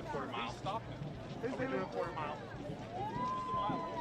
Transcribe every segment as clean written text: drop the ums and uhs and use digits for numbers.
a quarter mile. Stop it. We're doing a quarter mile. Just a mile.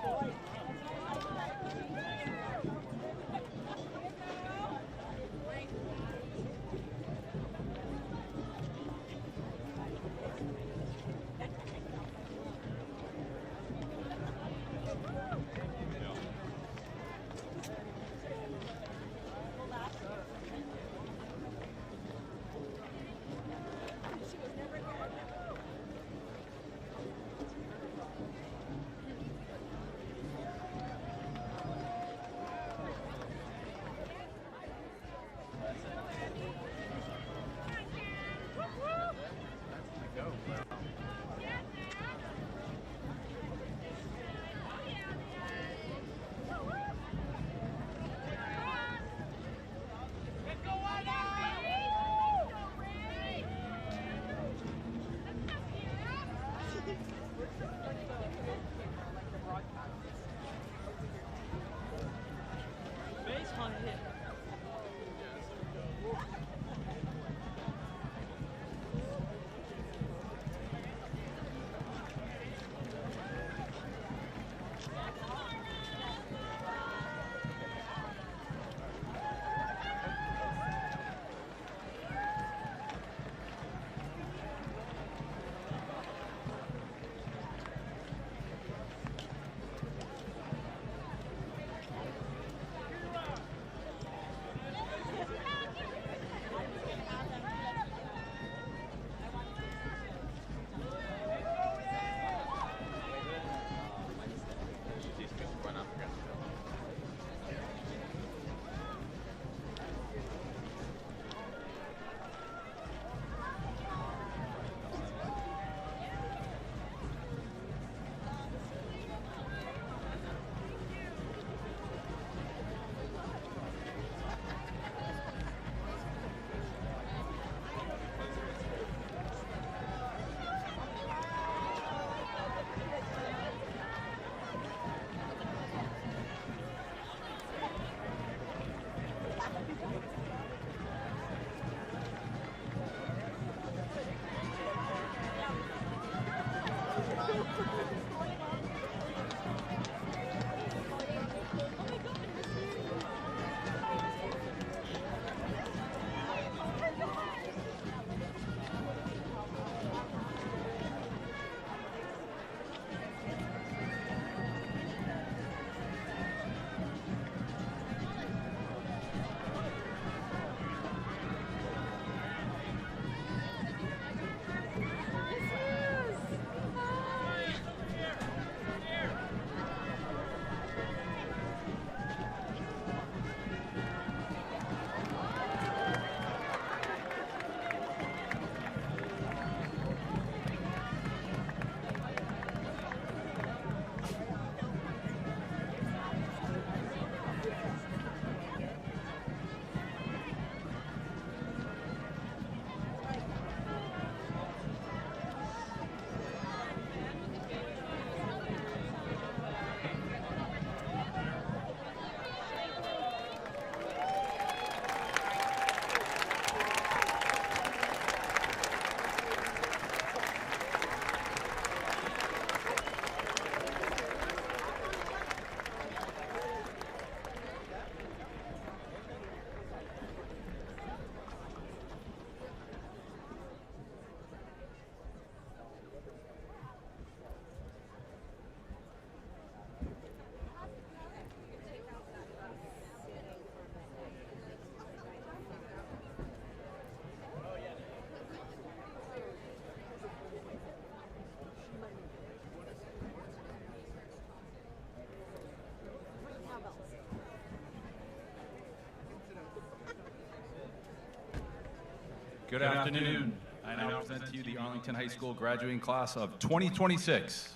Good afternoon. I now present to you the Arlington High School graduating class of 2026.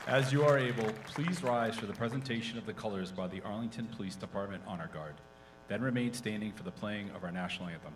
As you are able, please rise for the presentation of the colors by the Arlington Police Department Honor Guard. Then remain standing for the playing of our national anthem.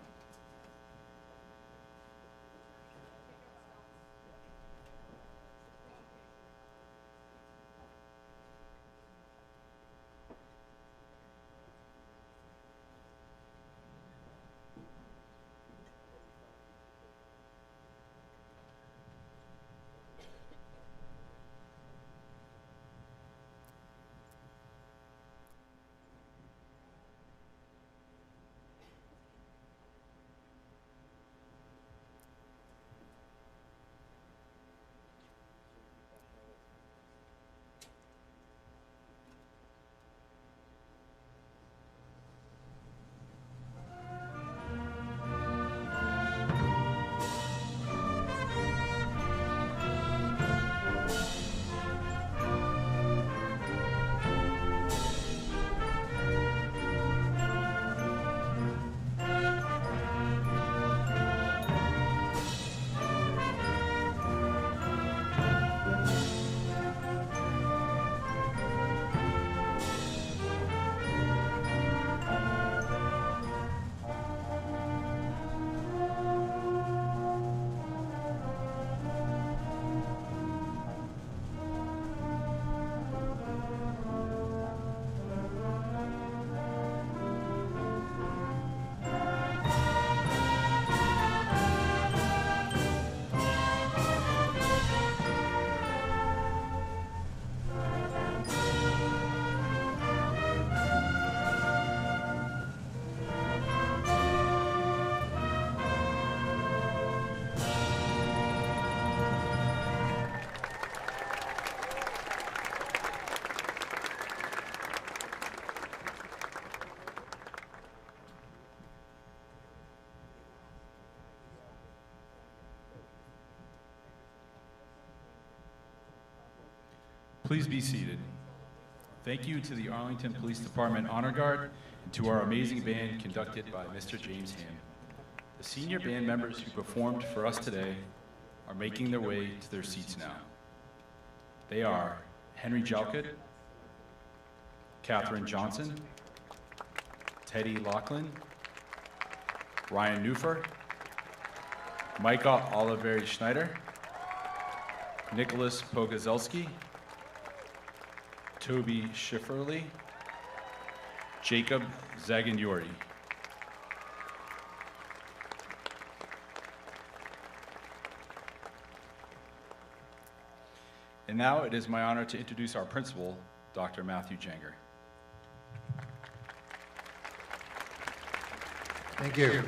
Please be seated. Thank you to the Arlington Police Department Honor Guard and to our amazing band conducted by Mr. James Ham. The senior band members who performed for us today are making their way to their seats now. They are Henry Jalkut, Catherine Johnson, Teddy Laughlin, Ryan Neufer, Micah Oliveri Schneider, Nicholas Pogazelski, Toby Schifferly, Jacob Zaganiori. And now it is my honor to introduce our principal, Dr. Matthew Jenger. Thank you.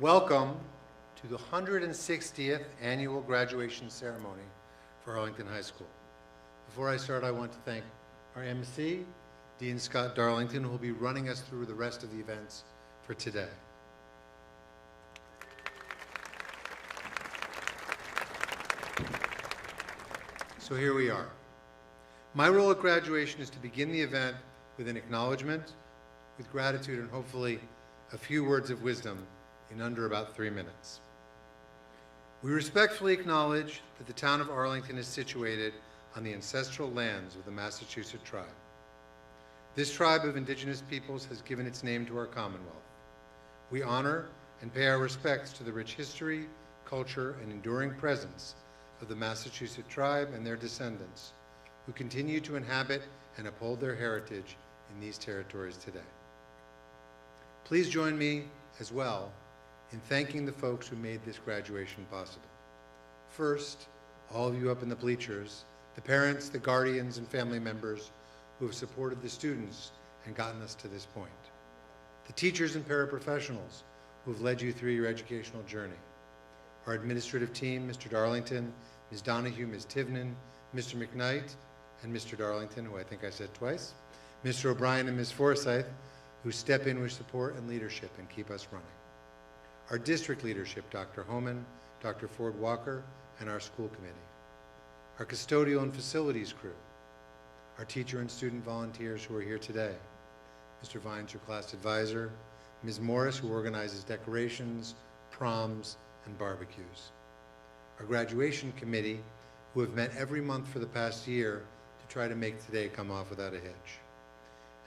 Welcome to the 160th annual graduation ceremony for Arlington High School. Before I start, I want to thank our MC, Dean Scott Darlington, who will be running us through the rest of the events for today. So here we are. My role at graduation is to begin the event with an acknowledgement, with gratitude, and hopefully a few words of wisdom in under about 3 minutes. We respectfully acknowledge that the town of Arlington is situated on the ancestral lands of the Massachusetts tribe. This tribe of indigenous peoples has given its name to our Commonwealth. We honor and pay our respects to the rich history, culture, and enduring presence of the Massachusetts tribe and their descendants, who continue to inhabit and uphold their heritage in these territories today. Please join me as well in thanking the folks who made this graduation possible. First, all of you up in the bleachers, the parents, the guardians, and family members who have supported the students and gotten us to this point. The teachers and paraprofessionals who have led you through your educational journey. Our administrative team, Mr. Darlington, Ms. Donahue, Ms. Tivnan, Mr. McKnight, and Mr. Darlington, who I think I said twice, Mr. O'Brien and Ms. Forsyth, who step in with support and leadership and keep us running. Our district leadership, Dr. Homan, Dr. Ford Walker, and our school committee. Our custodial and facilities crew, our teacher and student volunteers who are here today, Mr. Vines, your class advisor, Ms. Morris, who organizes decorations, proms, and barbecues. Our graduation committee, who have met every month for the past year to try to make today come off without a hitch.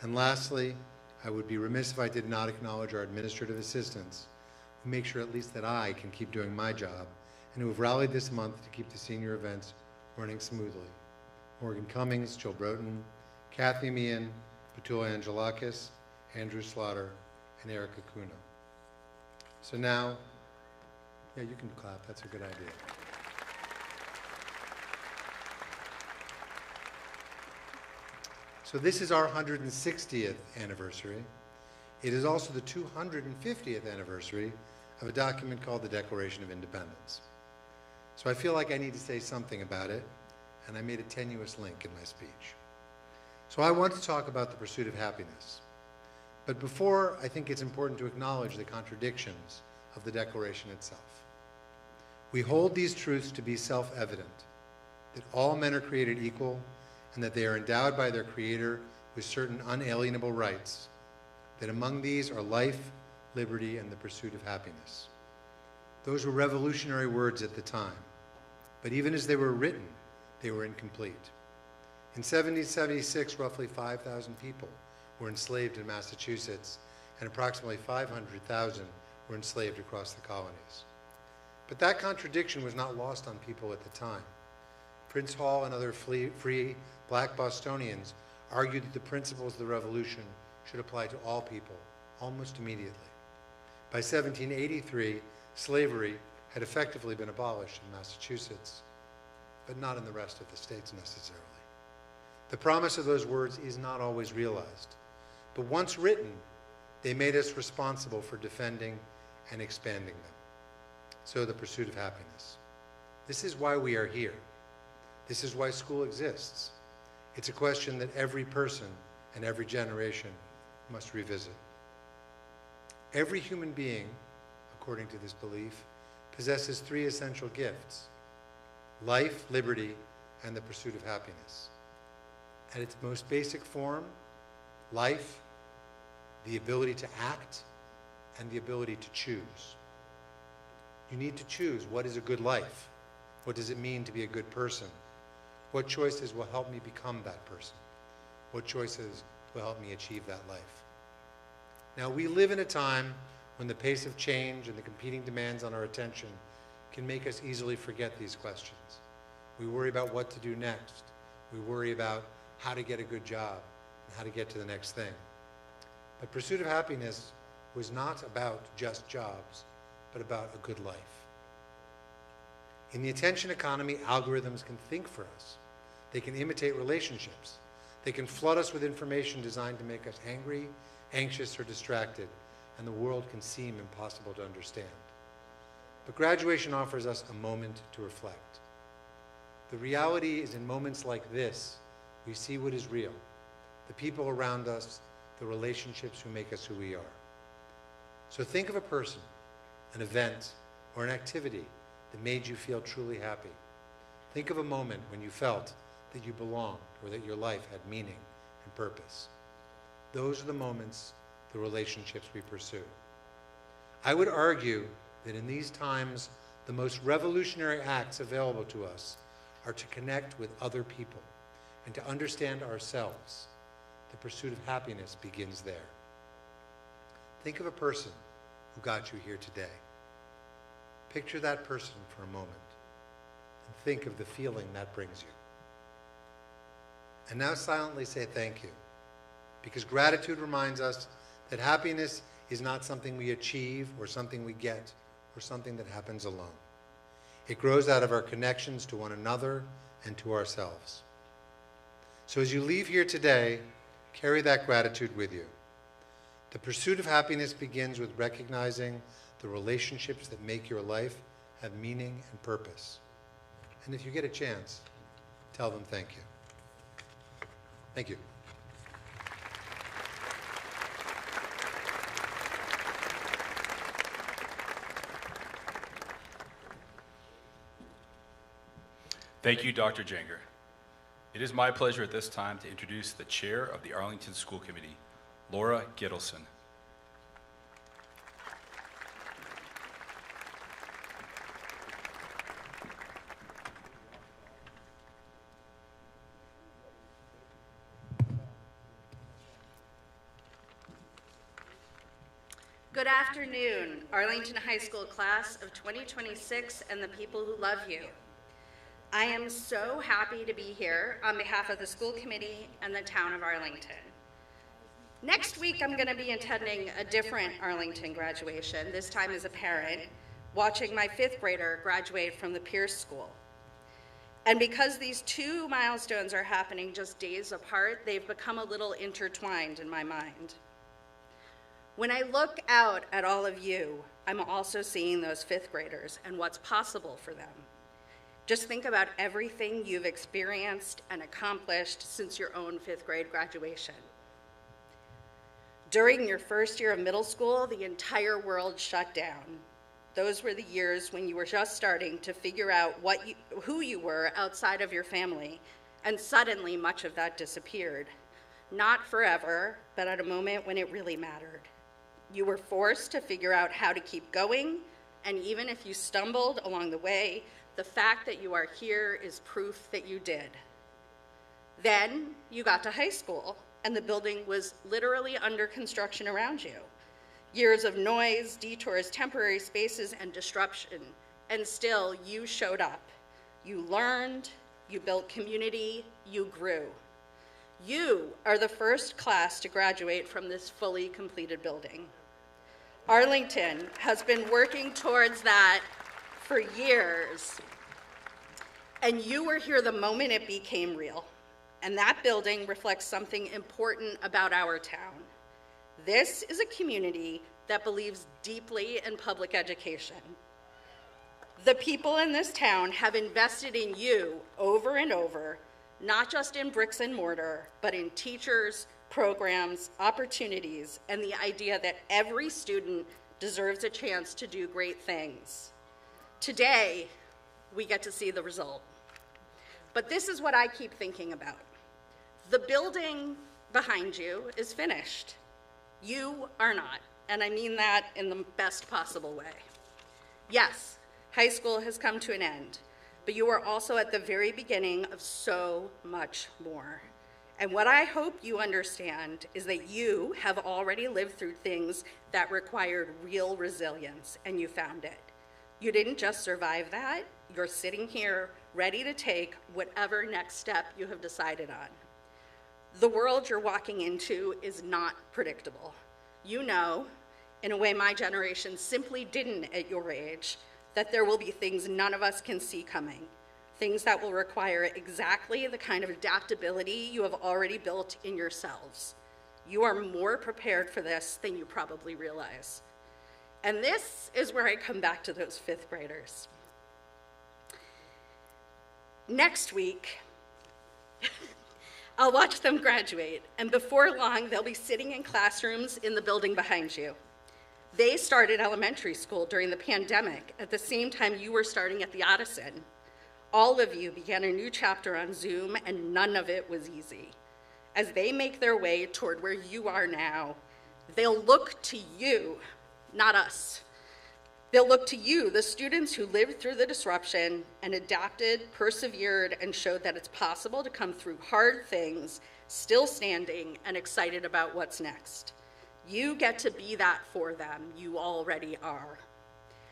And lastly, I would be remiss if I did not acknowledge our administrative assistants, who make sure at least that I can keep doing my job, and who have rallied this month to keep the senior events running smoothly. Morgan Cummings, Jill Broughton, Kathy Meehan, Betula Angelakis, Andrew Slaughter, and Erica Kuna. So now, yeah, you can clap, that's a good idea. So this is our 160th anniversary. It is also the 250th anniversary of a document called the Declaration of Independence. So I feel like I need to say something about it, and I made a tenuous link in my speech. So I want to talk about the pursuit of happiness. But before, I think it's important to acknowledge the contradictions of the Declaration itself. We hold these truths to be self-evident, that all men are created equal, and that they are endowed by their Creator with certain unalienable rights, that among these are life, liberty, and the pursuit of happiness. Those were revolutionary words at the time, but even as they were written, they were incomplete. In 1776, roughly 5,000 people were enslaved in Massachusetts, and approximately 500,000 were enslaved across the colonies. But that contradiction was not lost on people at the time. Prince Hall and other free black Bostonians argued that the principles of the Revolution should apply to all people, almost immediately. By 1783, slavery had effectively been abolished in Massachusetts, but not in the rest of the states necessarily. The promise of those words is not always realized, but once written, they made us responsible for defending and expanding them. So the pursuit of happiness. This is why we are here. This is why school exists. It's a question that every person and every generation must revisit. Every human being, according to this belief, possesses three essential gifts: life, liberty, and the pursuit of happiness. At its most basic form, life, the ability to act, and the ability to choose. You need to choose what is a good life. What does it mean to be a good person? What choices will help me become that person? What choices will help me achieve that life? Now, we live in a time when the pace of change and the competing demands on our attention can make us easily forget these questions. We worry about what to do next. We worry about how to get a good job and how to get to the next thing. But pursuit of happiness was not about just jobs, but about a good life. In the attention economy, algorithms can think for us. They can imitate relationships. They can flood us with information designed to make us angry, anxious, or distracted, and the world can seem impossible to understand. But graduation offers us a moment to reflect. The reality is, in moments like this, we see what is real, the people around us, the relationships who make us who we are. So think of a person, an event, or an activity that made you feel truly happy. Think of a moment when you felt that you belonged or that your life had meaning and purpose. Those are the moments, the relationships we pursue. I would argue that in these times, the most revolutionary acts available to us are to connect with other people and to understand ourselves. The pursuit of happiness begins there. Think of a person who got you here today. Picture that person for a moment and think of the feeling that brings you. And now silently say thank you, because gratitude reminds us that happiness is not something we achieve or something we get or something that happens alone. It grows out of our connections to one another and to ourselves. So as you leave here today, carry that gratitude with you. The pursuit of happiness begins with recognizing the relationships that make your life have meaning and purpose. And if you get a chance, tell them thank you. Thank you. Thank you, Dr. Jenger. It is my pleasure at this time to introduce the chair of the Arlington School Committee, Laura Gittleson. Good afternoon, Arlington High School class of 2026 and the people who love you. I am so happy to be here on behalf of the school committee and the town of Arlington. Next week, I'm going to be attending a different Arlington graduation, this time as a parent, watching my 5th grader graduate from the Pierce School. And because these two milestones are happening just days apart, they've become a little intertwined in my mind. When I look out at all of you, I'm also seeing those 5th graders and what's possible for them. Just think about everything you've experienced and accomplished since your own 5th grade graduation. During your first year of middle school, the entire world shut down. Those were the years when you were just starting to figure out who you were outside of your family, and suddenly much of that disappeared. Not forever, but at a moment when it really mattered. You were forced to figure out how to keep going, and even if you stumbled along the way, the fact that you are here is proof that you did. Then you got to high school, and the building was literally under construction around you. Years of noise, detours, temporary spaces, and disruption, and still you showed up. You learned, you built community, you grew. You are the first class to graduate from this fully completed building. Arlington has been working towards that for years, and you were here the moment it became real. And that building reflects something important about our town. This is a community that believes deeply in public education. The people in this town have invested in you over and over, not just in bricks and mortar, but in teachers, programs, opportunities, and the idea that every student deserves a chance to do great things. Today, we get to see the result. But this is what I keep thinking about. The building behind you is finished. You are not, and I mean that in the best possible way. Yes, high school has come to an end, but you are also at the very beginning of so much more. And what I hope you understand is that you have already lived through things that required real resilience, and you found it. You didn't just survive that, you're sitting here ready to take whatever next step you have decided on. The world you're walking into is not predictable. You know, in a way my generation simply didn't at your age, that there will be things none of us can see coming. Things that will require exactly the kind of adaptability you have already built in yourselves. You are more prepared for this than you probably realize. And this is where I come back to those 5th graders. Next week, I'll watch them graduate, and before long, they'll be sitting in classrooms in the building behind you. They started elementary school during the pandemic at the same time you were starting at the Addison. All of you began a new chapter on Zoom, and none of it was easy. As they make their way toward where you are now, they'll look to you, not us. They'll look to you, the students who lived through the disruption and adapted, persevered, and showed that it's possible to come through hard things, still standing and excited about what's next. You get to be that for them. You already are.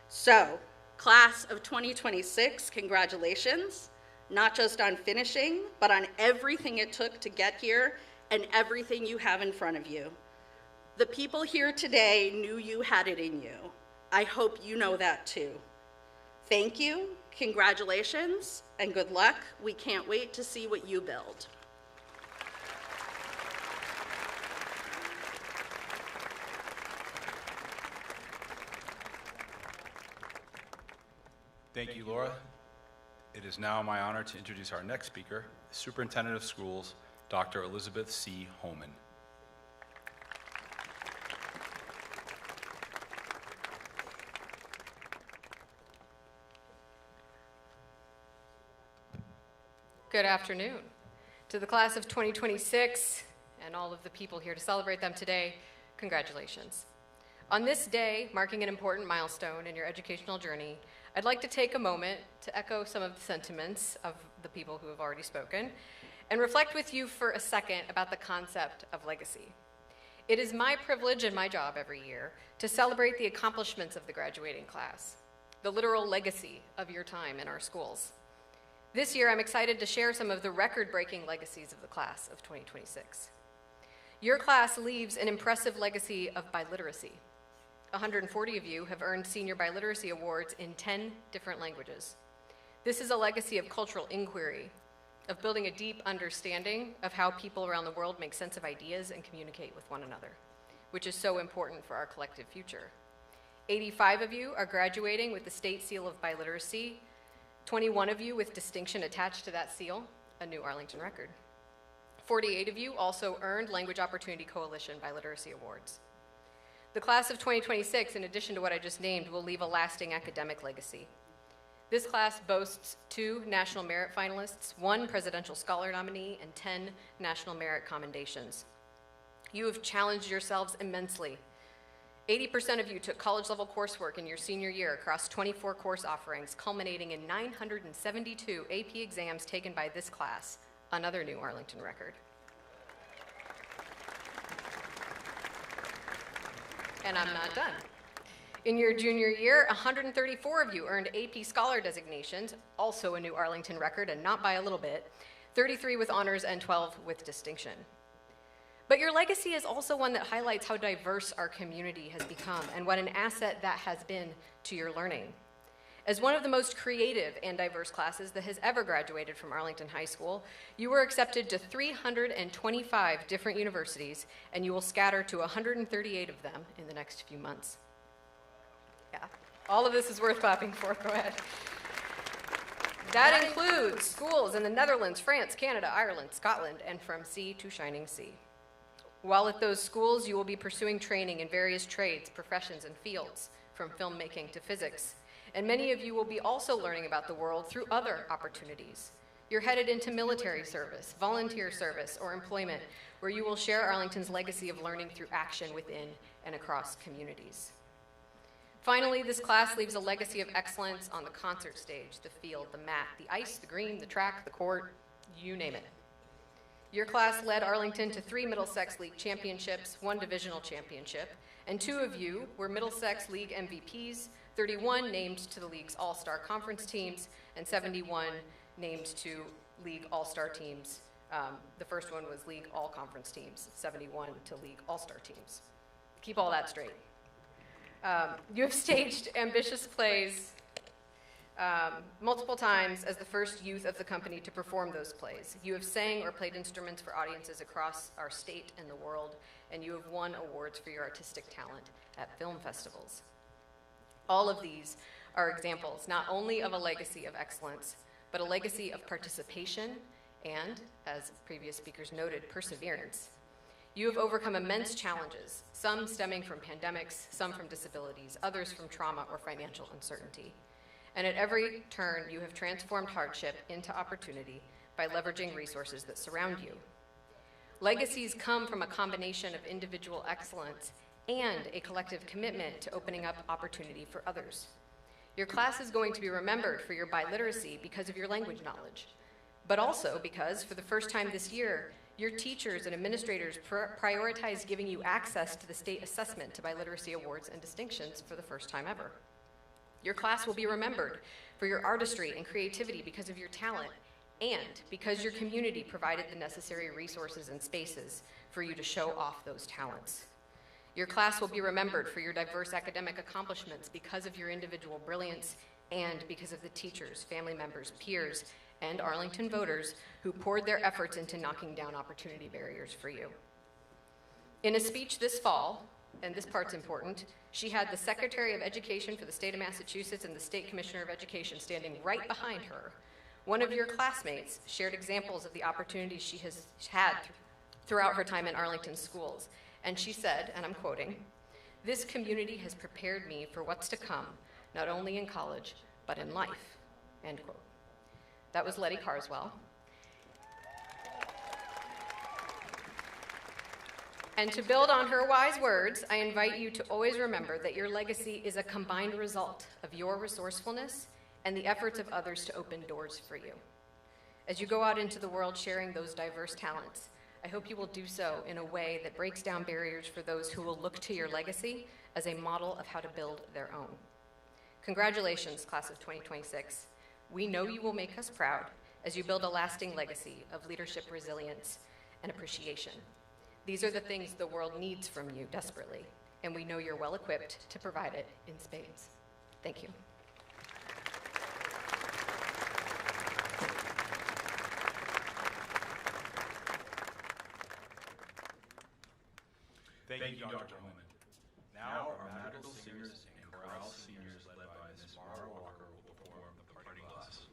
So, class of 2026, congratulations, not just on finishing, but on everything it took to get here and everything you have in front of you. The people here today knew you had it in you. I hope you know that too. Thank you, congratulations, and good luck. We can't wait to see what you build. Thank you, Laura. It is now my honor to introduce our next speaker, Superintendent of Schools, Dr. Elizabeth C. Holman. Good afternoon. To the class of 2026 and all of the people here to celebrate them today, congratulations. On this day, marking an important milestone in your educational journey, I'd like to take a moment to echo some of the sentiments of the people who have already spoken and reflect with you for a second about the concept of legacy. It is my privilege and my job every year to celebrate the accomplishments of the graduating class, the literal legacy of your time in our schools. This year, I'm excited to share some of the record-breaking legacies of the class of 2026. Your class leaves an impressive legacy of biliteracy. 140 of you have earned senior biliteracy awards in 10 different languages. This is a legacy of cultural inquiry, of building a deep understanding of how people around the world make sense of ideas and communicate with one another, which is so important for our collective future. 85 of you are graduating with the State Seal of Biliteracy, 21 of you with distinction attached to that seal, a new Arlington record. 48 of you also earned Language Opportunity Coalition Biliteracy Awards. The class of 2026, in addition to what I just named, will leave a lasting academic legacy. This class boasts 2 National Merit finalists, 1 Presidential Scholar nominee, and 10 National Merit commendations. You have challenged yourselves immensely. 80% of you took college-level coursework in your senior year across 24 course offerings, culminating in 972 AP exams taken by this class, another new Arlington record. And I'm not done. In your junior year, 134 of you earned AP Scholar designations, also a new Arlington record, and not by a little bit, 33 with honors and 12 with distinction. But your legacy is also one that highlights how diverse our community has become and what an asset that has been to your learning. As one of the most creative and diverse classes that has ever graduated from Arlington High School, you were accepted to 325 different universities, and you will scatter to 138 of them in the next few months. Yeah, all of this is worth clapping for. Go ahead. That includes schools in the Netherlands, France, Canada, Ireland, Scotland, and from sea to shining sea. While at those schools, you will be pursuing training in various trades, professions, and fields, from filmmaking to physics. And many of you will be also learning about the world through other opportunities. You're headed into military service, volunteer service, or employment, where you will share Arlington's legacy of learning through action within and across communities. Finally, this class leaves a legacy of excellence on the concert stage, the field, the mat, the ice, the green, the track, the court, you name it. Your class led Arlington to 3 Middlesex League championships, 1 divisional championship, and 2 of you were Middlesex League MVPs, 31 named to the league's all-star conference teams, and 71 named to league all-star teams. The first one was league all-conference teams, 71 to league all-star teams. Keep all that straight. You have staged ambitious plays multiple times as the first youth of the company to perform those plays. You have sang or played instruments for audiences across our state and the world, and you have won awards for your artistic talent at film festivals. All of these are examples not only of a legacy of excellence, but a legacy of participation and, as previous speakers noted, perseverance. You have overcome immense challenges, some stemming from pandemics, some from disabilities, others from trauma or financial uncertainty. And at every turn, you have transformed hardship into opportunity by leveraging resources that surround you. Legacies come from a combination of individual excellence and a collective commitment to opening up opportunity for others. Your class is going to be remembered for your biliteracy because of your language knowledge, but also because, for the first time this year, your teachers and administrators prioritized giving you access to the state assessment to biliteracy awards and distinctions for the first time ever. Your class will be remembered for your artistry and creativity because of your talent and because your community provided the necessary resources and spaces for you to show off those talents. Your class will be remembered for your diverse academic accomplishments because of your individual brilliance and because of the teachers, family members, peers, and Arlington voters who poured their efforts into knocking down opportunity barriers for you. In a speech this fall, and this part's important, she had the Secretary of Education for the state of Massachusetts and the State Commissioner of Education standing right behind her. One of your classmates shared examples of the opportunities she has had throughout her time in Arlington schools. And she said, and I'm quoting, "This community has prepared me for what's to come, not only in college, but in life," end quote. That was Letty Carswell. And to build on her wise words, I invite you to always remember that your legacy is a combined result of your resourcefulness and the efforts of others to open doors for you. As you go out into the world sharing those diverse talents, I hope you will do so in a way that breaks down barriers for those who will look to your legacy as a model of how to build their own. Congratulations, class of 2026. We know you will make us proud as you build a lasting legacy of leadership, resilience, and appreciation. These are the things the world needs from you desperately, and we know you're well equipped to provide it in spades. Thank you. Thank you, Dr. Holman. Now, our madrigal singers and chorale seniors led by Ms. Mara Walker will perform the parting glass.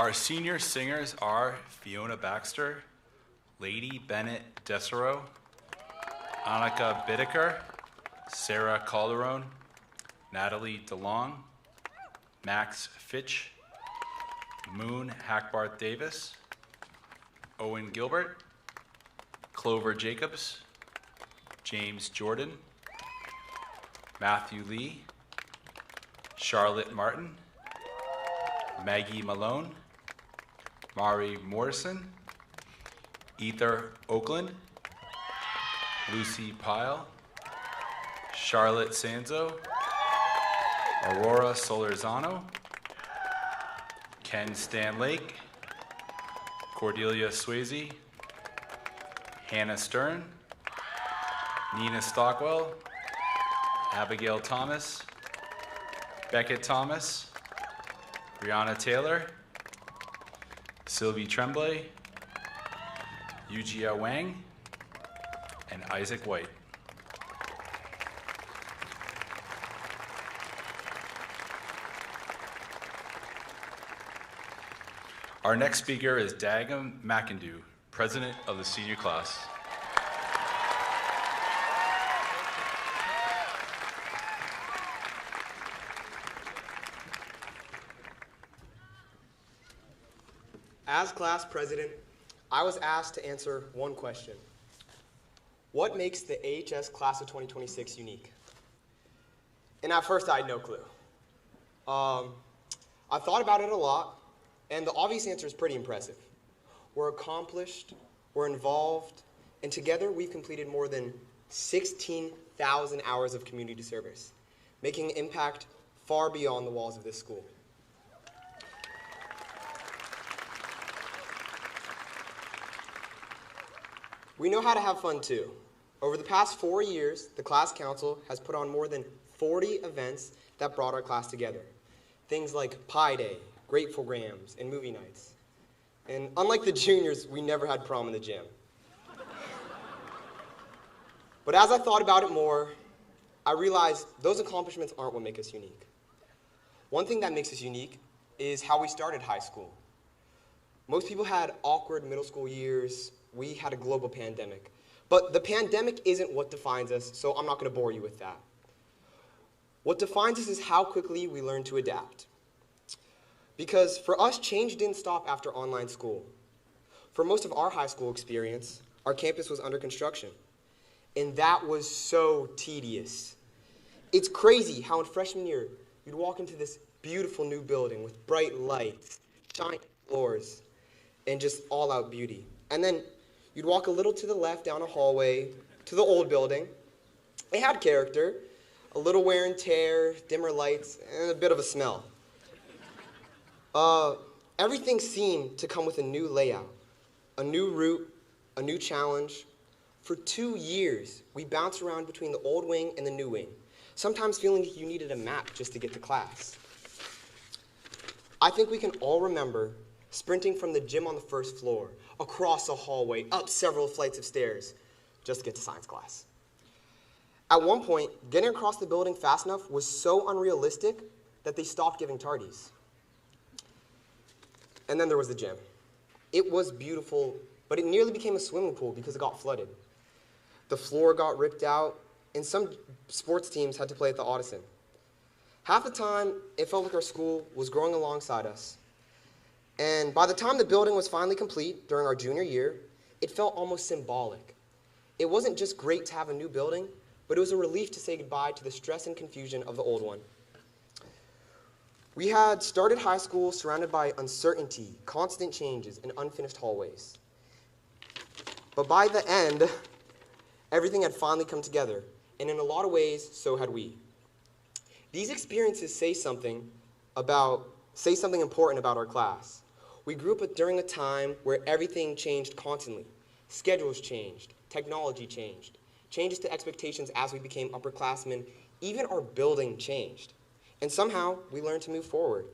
Our senior singers are Fiona Baxter, Lady Bennett Desereau, Annika Bittaker, Sarah Calderon, Natalie DeLong, Max Fitch, Moon Hackbarth Davis, Owen Gilbert, Clover Jacobs, James Jordan, Matthew Lee, Charlotte Martin, Maggie Malone, Mari Morrison, Ether Oakland, Lucy Pyle, Charlotte Sanzo, Aurora Solorzano, Ken Stan Lake, Cordelia Swayze, Hannah Stern, Nina Stockwell, Abigail Thomas, Beckett Thomas, Brianna Taylor, Sylvie Tremblay, Yujia Wang, and Isaac White. Our next speaker is Dagam McIndoe, President of the senior class. As class president, I was asked to answer one question. What makes the AHS class of 2026 unique? And at first I had no clue. I thought about it a lot, and the obvious answer is pretty impressive. We're accomplished, we're involved, and together we've completed more than 16,000 hours of community service, making an impact far beyond the walls of this school. We know how to have fun too. Over the past 4 years, the class council has put on more than 40 events that brought our class together. Things like Pi Day, Grateful Grams, and movie nights. And unlike the juniors, we never had prom in the gym. But as I thought about it more, I realized those accomplishments aren't what make us unique. One thing that makes us unique is how we started high school. Most people had awkward middle school years. We had a global pandemic. But the pandemic isn't what defines us, so I'm not going to bore you with that. What defines us is how quickly we learn to adapt. Because for us, change didn't stop after online school. For most of our high school experience, our campus was under construction. And that was so tedious. It's crazy how in freshman year, you'd walk into this beautiful new building with bright lights, shiny floors, and just all-out beauty. And then you'd walk a little to the left down a hallway to the old building. It had character, a little wear and tear, dimmer lights, and a bit of a smell. Everything seemed to come with a new layout, a new route, a new challenge. For 2 years, we bounced around between the old wing and the new wing, sometimes feeling like you needed a map just to get to class. I think we can all remember sprinting from the gym on the first floor, across a hallway, up several flights of stairs, just to get to science class. At one point, getting across the building fast enough was so unrealistic that they stopped giving tardies. And then there was the gym. It was beautiful, but it nearly became a swimming pool because it got flooded. The floor got ripped out, and some sports teams had to play at the Audison. Half the time, it felt like our school was growing alongside us. And by the time the building was finally complete during our junior year, it felt almost symbolic. It wasn't just great to have a new building, but it was a relief to say goodbye to the stress and confusion of the old one. We had started high school surrounded by uncertainty, constant changes, and unfinished hallways. But by the end, everything had finally come together, and in a lot of ways, so had we. These experiences say something important about our class. We grew up during a time where everything changed constantly. Schedules changed, technology changed, changes to expectations as we became upperclassmen, even our building changed. And somehow, we learned to move forward.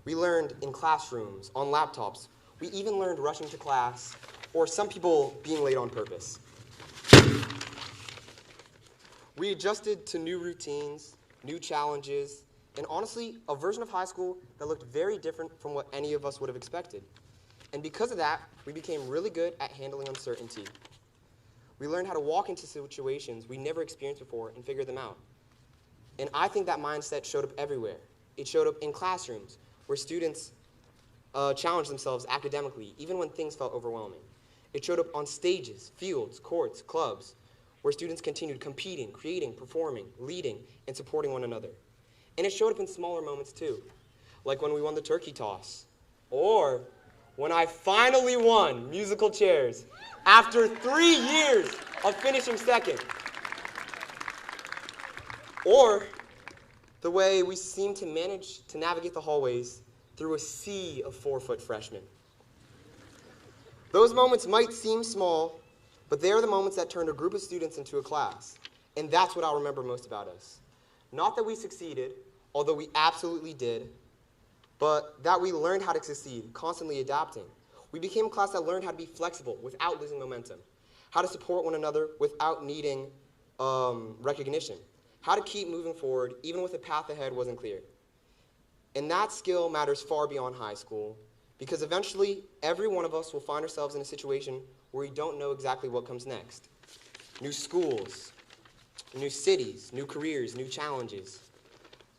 We learned in classrooms, on laptops. We even learned rushing to class, or some people being late on purpose. We adjusted to new routines, new challenges, and honestly, a version of high school that looked very different from what any of us would have expected. And because of that, we became really good at handling uncertainty. We learned how to walk into situations we never experienced before and figure them out. And I think that mindset showed up everywhere. It showed up in classrooms, where students challenged themselves academically, even when things felt overwhelming. It showed up on stages, fields, courts, clubs, where students continued competing, creating, performing, leading, and supporting one another. And it showed up in smaller moments too, like when we won the turkey toss, or when I finally won musical chairs after 3 years of finishing second. Or the way we seem to manage to navigate the hallways through a sea of 4-foot freshmen. Those moments might seem small, but they are the moments that turned a group of students into a class. And that's what I'll remember most about us. Not that we succeeded, although we absolutely did, but that we learned how to succeed, constantly adapting. We became a class that learned how to be flexible without losing momentum, how to support one another without needing recognition, how to keep moving forward even when the path ahead wasn't clear. And that skill matters far beyond high school, because eventually every one of us will find ourselves in a situation where we don't know exactly what comes next. New schools, new cities, new careers, new challenges.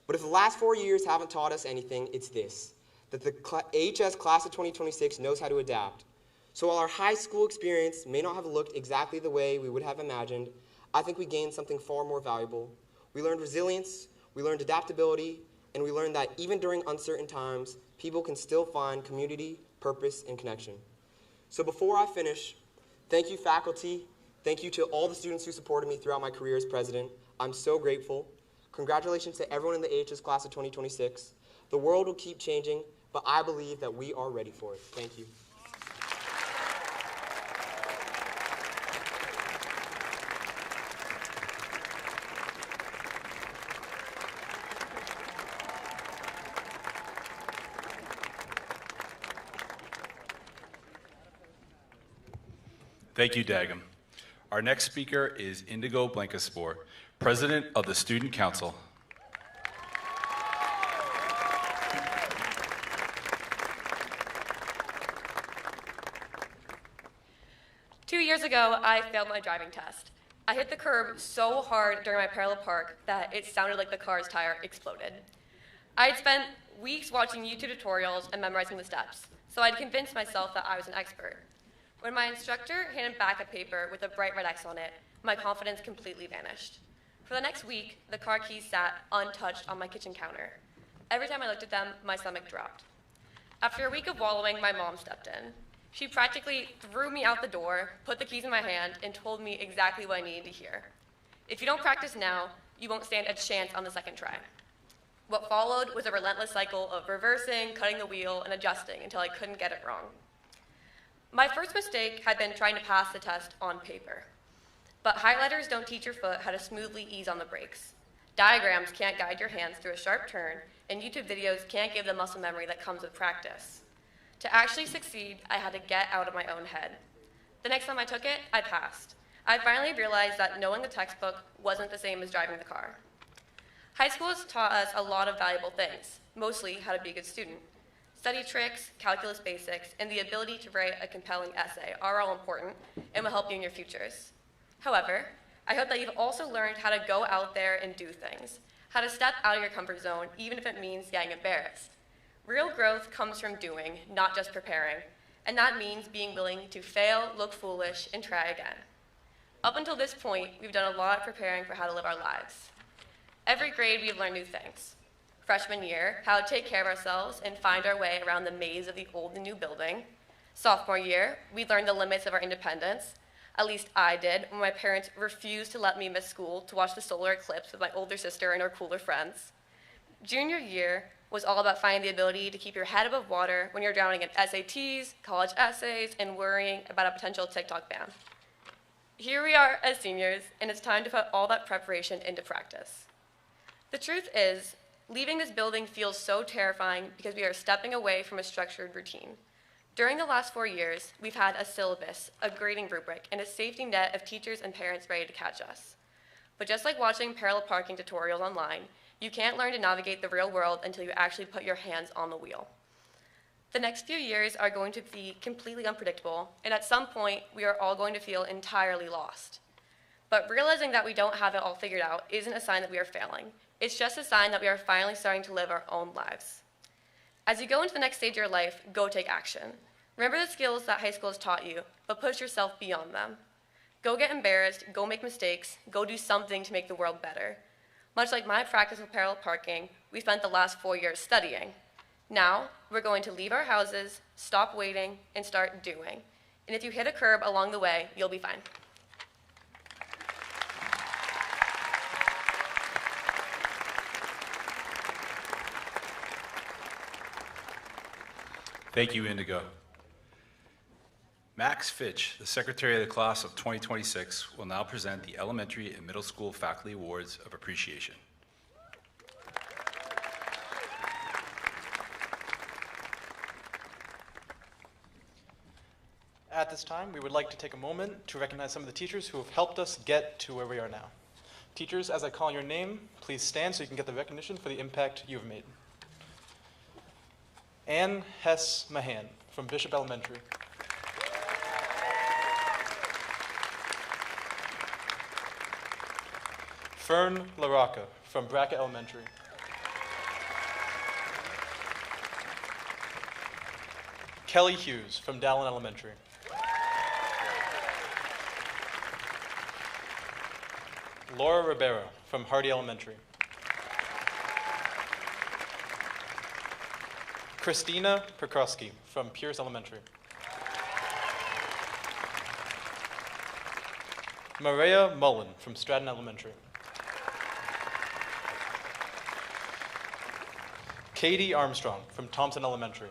But if the last 4 years haven't taught us anything, it's this, that the AHS class of 2026 knows how to adapt. So while our high school experience may not have looked exactly the way we would have imagined, I think we gained something far more valuable. We learned resilience, we learned adaptability, and we learned that even during uncertain times, people can still find community, purpose, and connection. So before I finish, thank you, faculty. Thank you to all the students who supported me throughout my career as president. I'm so grateful. Congratulations to everyone in the AHS class of 2026. The world will keep changing, but I believe that we are ready for it. Thank you. Thank you, Dagum. Our next speaker is Indigo Blancaspor, President of the Student Council. Two years ago, I failed my driving test. I hit the curb so hard during my parallel park that it sounded like the car's tire exploded. I had spent weeks watching YouTube tutorials and memorizing the steps, so I'd convinced myself that I was an expert. When my instructor handed back a paper with a bright red X on it, my confidence completely vanished. For the next week, the car keys sat untouched on my kitchen counter. Every time I looked at them, my stomach dropped. After a week of wallowing, my mom stepped in. She practically threw me out the door, put the keys in my hand, and told me exactly what I needed to hear. If you don't practice now, you won't stand a chance on the second try. What followed was a relentless cycle of reversing, cutting the wheel, and adjusting until I couldn't get it wrong. My first mistake had been trying to pass the test on paper. But highlighters don't teach your foot how to smoothly ease on the brakes. Diagrams can't guide your hands through a sharp turn, and YouTube videos can't give the muscle memory that comes with practice. To actually succeed, I had to get out of my own head. The next time I took it, I passed. I finally realized that knowing the textbook wasn't the same as driving the car. High school has taught us a lot of valuable things, mostly how to be a good student. Study tricks, calculus basics, and the ability to write a compelling essay are all important and will help you in your futures. However, I hope that you've also learned how to go out there and do things, how to step out of your comfort zone, even if it means getting embarrassed. Real growth comes from doing, not just preparing, and that means being willing to fail, look foolish, and try again. Up until this point, we've done a lot preparing for how to live our lives. Every grade, we've learned new things. Freshman year, how to take care of ourselves and find our way around the maze of the old and new building. Sophomore year, we learned the limits of our independence. At least I did, when my parents refused to let me miss school to watch the solar eclipse with my older sister and her cooler friends. Junior year was all about finding the ability to keep your head above water when you're drowning in SATs, college essays, and worrying about a potential TikTok ban. Here we are as seniors, and it's time to put all that preparation into practice. The truth is, leaving this building feels so terrifying because we are stepping away from a structured routine. During the last 4 years, we've had a syllabus, a grading rubric, and a safety net of teachers and parents ready to catch us. But just like watching parallel parking tutorials online, you can't learn to navigate the real world until you actually put your hands on the wheel. The next few years are going to be completely unpredictable, and at some point, we are all going to feel entirely lost. But realizing that we don't have it all figured out isn't a sign that we are failing. It's just a sign that we are finally starting to live our own lives. As you go into the next stage of your life, go take action. Remember the skills that high school has taught you, but push yourself beyond them. Go get embarrassed, go make mistakes, go do something to make the world better. Much like my practice with parallel parking, we spent the last 4 years studying. Now, we're going to leave our houses, stop waiting, and start doing. And if you hit a curb along the way, you'll be fine. Thank you, Indigo. Max Fitch, the Secretary of the Class of 2026, will now present the Elementary and Middle School Faculty Awards of Appreciation. At this time, we would like to take a moment to recognize some of the teachers who have helped us get to where we are now. Teachers, as I call your name, please stand so you can get the recognition for the impact you have made. Ann Hess Mahan from Bishop Elementary. Fern LaRocca from Brackett Elementary. Kelly Hughes from Dallin Elementary. Laura Ribeiro from Hardy Elementary. Christina Perkowski from Pierce Elementary. Maria Mullen from Stratton Elementary. Katie Armstrong from Thompson Elementary.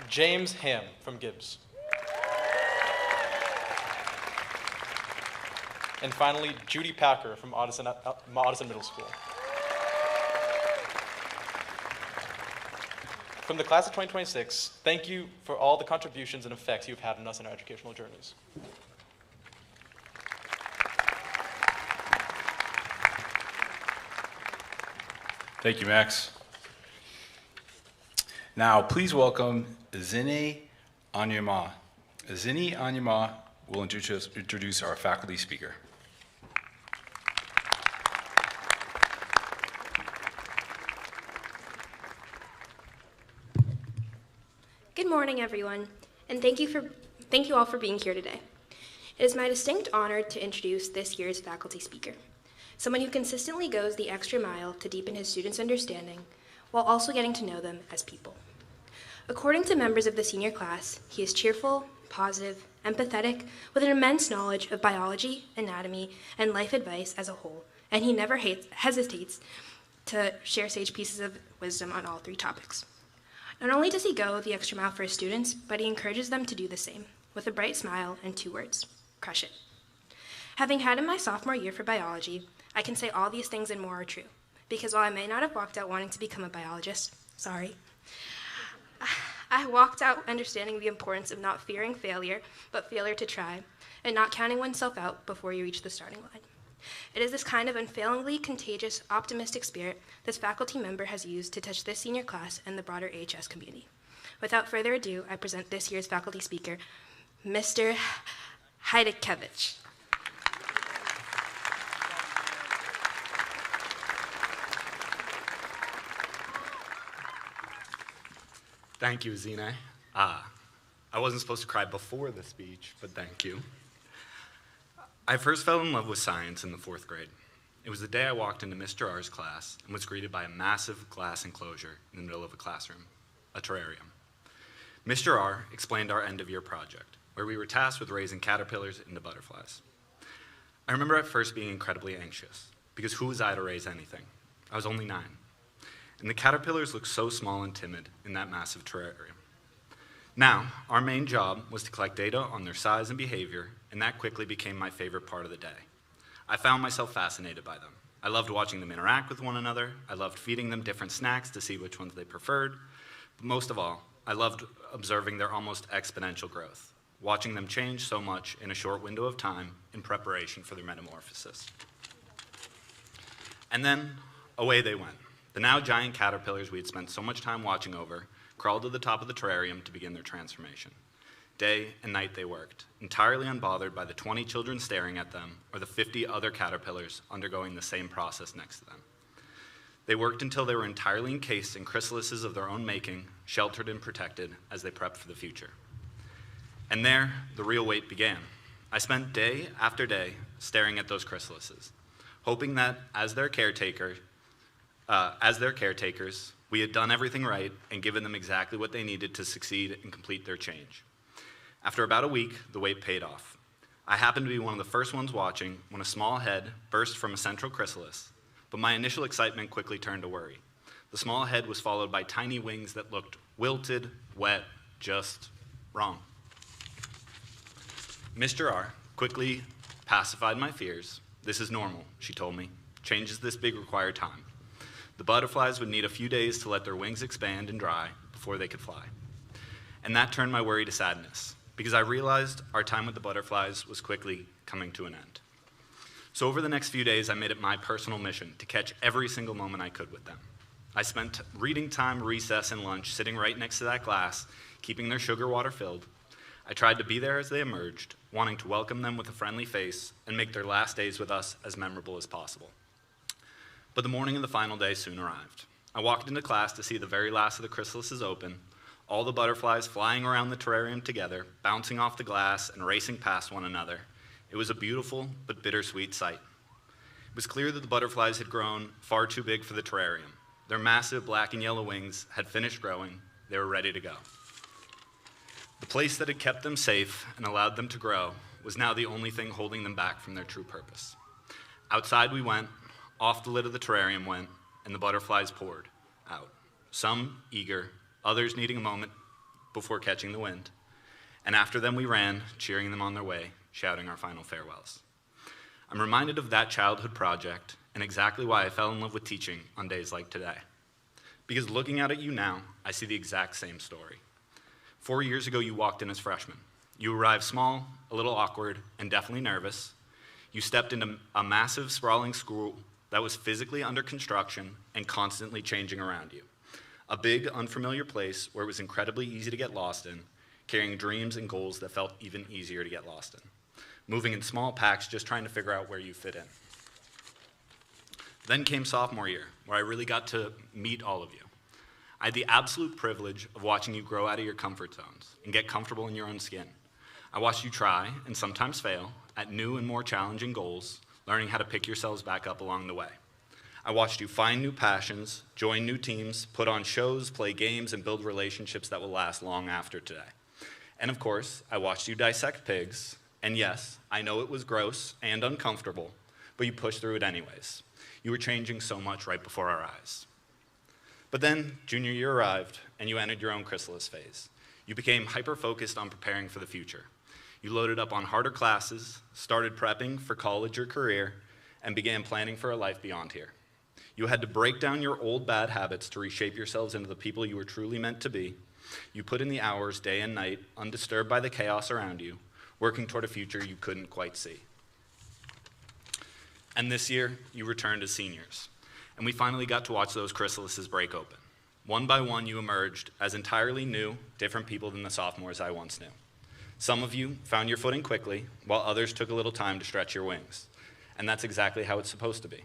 James Ham from Gibbs. And finally, Judy Packer from Audison Middle School. From the class of 2026, thank you for all the contributions and effects you've had on us in our educational journeys. Thank you, Max. Now, please welcome Zine Anyama. Zine Anyama will introduce our faculty speaker. Good morning, everyone, and thank you all for being here today. It is my distinct honor to introduce this year's faculty speaker, someone who consistently goes the extra mile to deepen his students' understanding while also getting to know them as people. According to members of the senior class, he is cheerful, positive, empathetic, with an immense knowledge of biology, anatomy, and life advice as a whole, and he never hesitates to share sage pieces of wisdom on all three topics. Not only does he go the extra mile for his students, but he encourages them to do the same, with a bright smile and 2 words: crush it. Having had in my sophomore year for biology, I can say all these things and more are true, because while I may not have walked out wanting to become a biologist, I walked out understanding the importance of not fearing failure, but failure to try, and not counting oneself out before you reach the starting line. It is this kind of unfailingly contagious, optimistic spirit this faculty member has used to touch this senior class and the broader AHS community. Without further ado, I present this year's faculty speaker, Mr. Heidekevich. Thank you, Zine. I wasn't supposed to cry before the speech, but thank you. I first fell in love with science in the 4th grade. It was the day I walked into Mr. R's class and was greeted by a massive glass enclosure in the middle of a classroom, a terrarium. Mr. R explained our end-of-year project, where we were tasked with raising caterpillars into butterflies. I remember at first being incredibly anxious, because who was I to raise anything? I was only 9. And the caterpillars looked so small and timid in that massive terrarium. Now, our main job was to collect data on their size and behavior, and that quickly became my favorite part of the day. I found myself fascinated by them. I loved watching them interact with one another. I loved feeding them different snacks to see which ones they preferred. But most of all, I loved observing their almost exponential growth, watching them change so much in a short window of time in preparation for their metamorphosis. And then, away they went. The now giant caterpillars we had spent so much time watching over crawled to the top of the terrarium to begin their transformation. Day and night they worked, entirely unbothered by the 20 children staring at them or the 50 other caterpillars undergoing the same process next to them. They worked until they were entirely encased in chrysalises of their own making, sheltered and protected as they prepped for the future. And there, the real wait began. I spent day after day staring at those chrysalises, hoping that as their caretakers, we had done everything right and given them exactly what they needed to succeed and complete their change. After about a week, the wait paid off. I happened to be one of the first ones watching when a small head burst from a central chrysalis, but my initial excitement quickly turned to worry. The small head was followed by tiny wings that looked wilted, wet, just wrong. Mr. R quickly pacified my fears. "This is normal," she told me. "Changes this big require time. The butterflies would need a few days to let their wings expand and dry before they could fly." And that turned my worry to sadness, because I realized our time with the butterflies was quickly coming to an end. So over the next few days, I made it my personal mission to catch every single moment I could with them. I spent reading time, recess, and lunch sitting right next to that glass, keeping their sugar water filled. I tried to be there as they emerged, wanting to welcome them with a friendly face and make their last days with us as memorable as possible. But the morning of the final day soon arrived. I walked into class to see the very last of the chrysalises open, all the butterflies flying around the terrarium together, bouncing off the glass and racing past one another. It was a beautiful but bittersweet sight. It was clear that the butterflies had grown far too big for the terrarium. Their massive black and yellow wings had finished growing. They were ready to go. The place that had kept them safe and allowed them to grow was now the only thing holding them back from their true purpose. Outside we went, off the lid of the terrarium went, and the butterflies poured out. Some eager, others needing a moment before catching the wind. And after them we ran, cheering them on their way, shouting our final farewells. I'm reminded of that childhood project and exactly why I fell in love with teaching on days like today. Because looking out at you now, I see the exact same story. 4 years ago, you walked in as freshmen. You arrived small, a little awkward, and definitely nervous. You stepped into a massive, sprawling school that was physically under construction and constantly changing around you. A big, unfamiliar place where it was incredibly easy to get lost in, carrying dreams and goals that felt even easier to get lost in. Moving in small packs, just trying to figure out where you fit in. Then came sophomore year, where I really got to meet all of you. I had the absolute privilege of watching you grow out of your comfort zones and get comfortable in your own skin. I watched you try, and sometimes fail, at new and more challenging goals, learning how to pick yourselves back up along the way. I watched you find new passions, join new teams, put on shows, play games, and build relationships that will last long after today. And of course, I watched you dissect pigs, and yes, I know it was gross and uncomfortable, but you pushed through it anyways. You were changing so much right before our eyes. But then, junior year arrived, and you entered your own chrysalis phase. You became hyper-focused on preparing for the future. You loaded up on harder classes, started prepping for college or career, and began planning for a life beyond here. You had to break down your old bad habits to reshape yourselves into the people you were truly meant to be. You put in the hours day and night, undisturbed by the chaos around you, working toward a future you couldn't quite see. And this year, you returned as seniors, and we finally got to watch those chrysalises break open. One by one, you emerged as entirely new, different people than the sophomores I once knew. Some of you found your footing quickly, while others took a little time to stretch your wings. And that's exactly how it's supposed to be.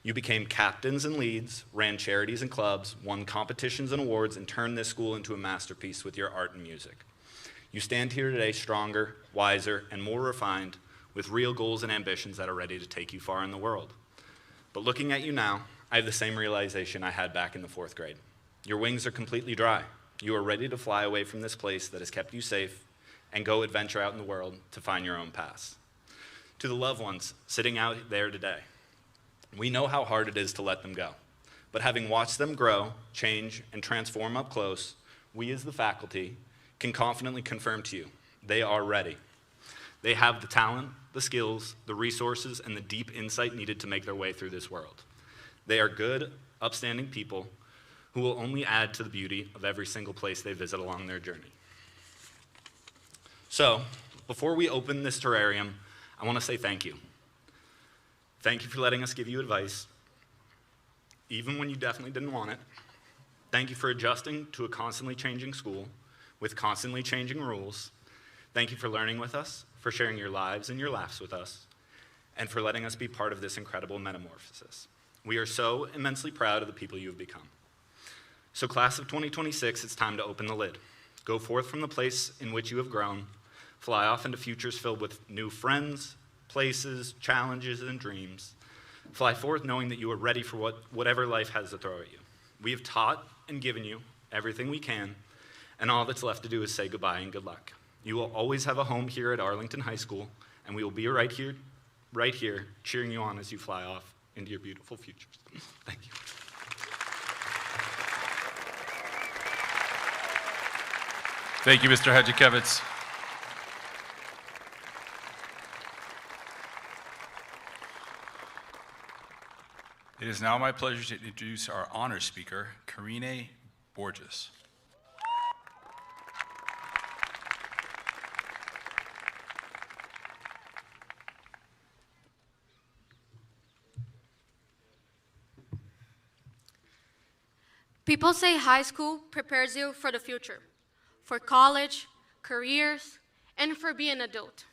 You became captains and leads, ran charities and clubs, won competitions and awards, and turned this school into a masterpiece with your art and music. You stand here today stronger, wiser, and more refined, with real goals and ambitions that are ready to take you far in the world. But looking at you now, I have the same realization I had back in the 4th grade. Your wings are completely dry. You are ready to fly away from this place that has kept you safe and go adventure out in the world to find your own paths. To the loved ones sitting out there today, we know how hard it is to let them go. But having watched them grow, change, and transform up close, we as the faculty can confidently confirm to you, they are ready. They have the talent, the skills, the resources, and the deep insight needed to make their way through this world. They are good, upstanding people who will only add to the beauty of every single place they visit along their journey. So, before we open this terrarium, I want to say thank you. Thank you for letting us give you advice, even when you definitely didn't want it. Thank you for adjusting to a constantly changing school with constantly changing rules. Thank you for learning with us, for sharing your lives and your laughs with us, and for letting us be part of this incredible metamorphosis. We are so immensely proud of the people you have become. So class of 2026, it's time to open the lid. Go forth from the place in which you have grown, fly off into futures filled with new friends, places, challenges, and dreams. Fly forth knowing that you are ready for whatever life has to throw at you. We have taught and given you everything we can, and all that's left to do is say goodbye and good luck. You will always have a home here at Arlington High School, and we will be right here, cheering you on as you fly off into your beautiful futures. Thank you. Thank you, Mr. Hadjikevitz. It is now my pleasure to introduce our honor speaker, Karine Borges. People say high school prepares you for the future, for college, careers, and for being an adult.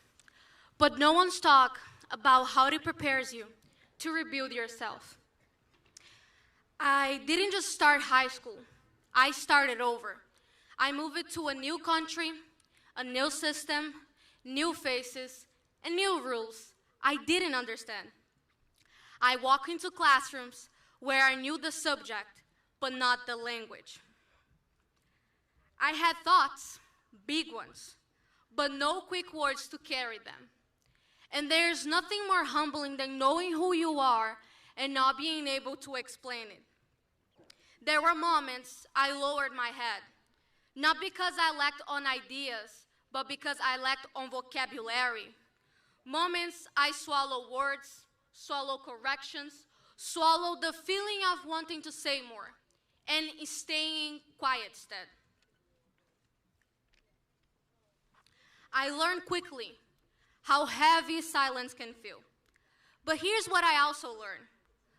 But no one's talk about how it prepares you to rebuild yourself. I didn't just start high school, I started over. I moved to a new country, a new system, new faces, and new rules I didn't understand. I walked into classrooms where I knew the subject, but not the language. I had thoughts, big ones, but no quick words to carry them. And there's nothing more humbling than knowing who you are and not being able to explain it. There were moments I lowered my head, not because I lacked on ideas, but because I lacked on vocabulary. Moments I swallowed words, swallowed corrections, swallowed the feeling of wanting to say more, and staying quiet instead. I learned quickly how heavy silence can feel. But here's what I also learned.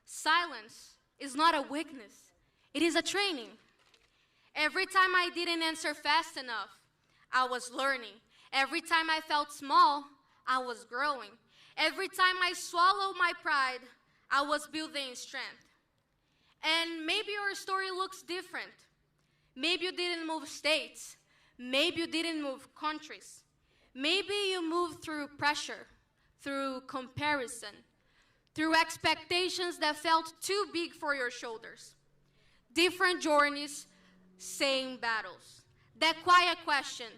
Silence is not a weakness. It is a training. Every time I didn't answer fast enough, I was learning. Every time I felt small, I was growing. Every time I swallowed my pride, I was building strength. And maybe your story looks different. Maybe you didn't move states. Maybe you didn't move countries. Maybe you moved through pressure, through comparison, through expectations that felt too big for your shoulders. Different journeys, same battles. That quiet question,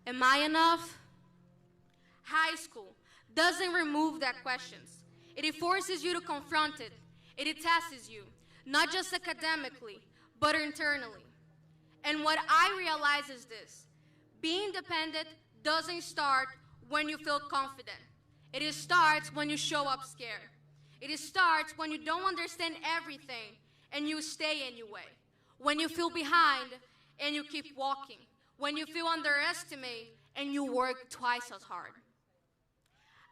am I enough? High school doesn't remove that questions. It forces you to confront it. It tests you, not just academically, but internally. And what I realize is this: being dependent doesn't start when you feel confident. It starts when you show up scared. It starts when you don't understand everything and you stay anyway. When you feel behind and you keep walking. When you feel underestimated and you work twice as hard.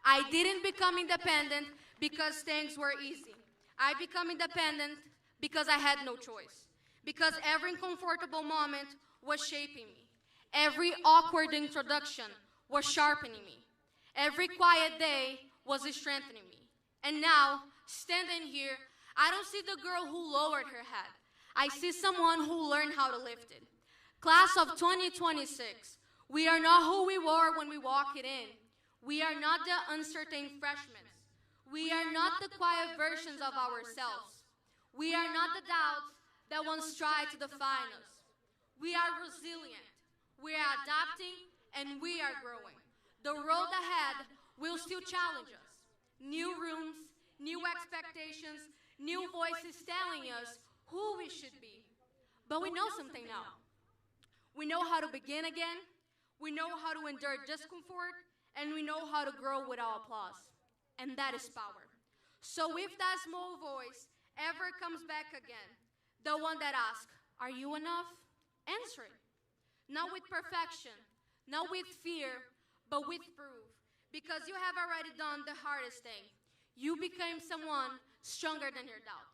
I didn't become independent because things were easy. I became independent because I had no choice. Because every uncomfortable moment was shaping me. Every awkward introduction was sharpening me. Every quiet day was strengthening me. And now, standing here, I don't see the girl who lowered her head. I see someone who learned how to lift it. Class of 2026, we are not who we were when we walked in. We are not the uncertain freshmen. We are not the quiet versions of ourselves. We are not the doubts that once tried to define us. We are resilient. We are adapting, and we are growing. The road ahead will still challenge us. New rooms, new expectations, new voices telling us who we should be. But we know something now. We know how to begin again. We know how to endure discomfort, and we know how to grow without applause. And that is power. So if that small voice ever comes back again, the one that asks, are you enough? Answer it. Not with perfection, not with fear, but with proof. Because you have already done the hardest thing. You became someone stronger than your doubt.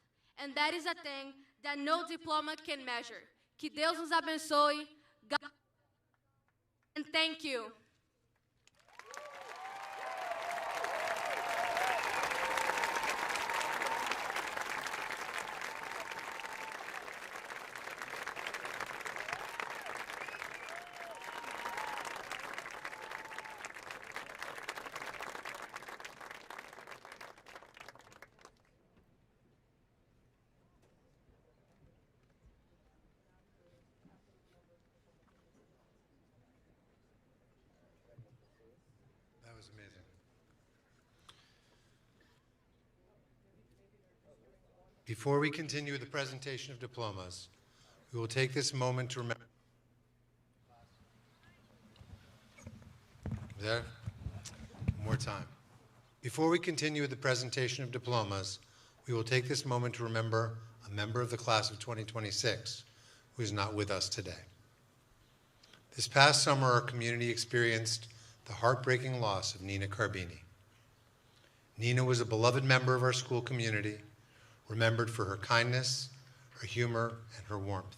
And that is a thing that no diploma can measure. Que Deus nos abençoe. God, and thank you. Before we continue with the presentation of diplomas, we will take this moment to remember. There? One more time. Before we continue with the presentation of diplomas, we will take this moment to remember a member of the class of 2026 who is not with us today. This past summer, our community experienced the heartbreaking loss of Nina Carbini. Nina was a beloved member of our school community, remembered for her kindness, her humor, and her warmth.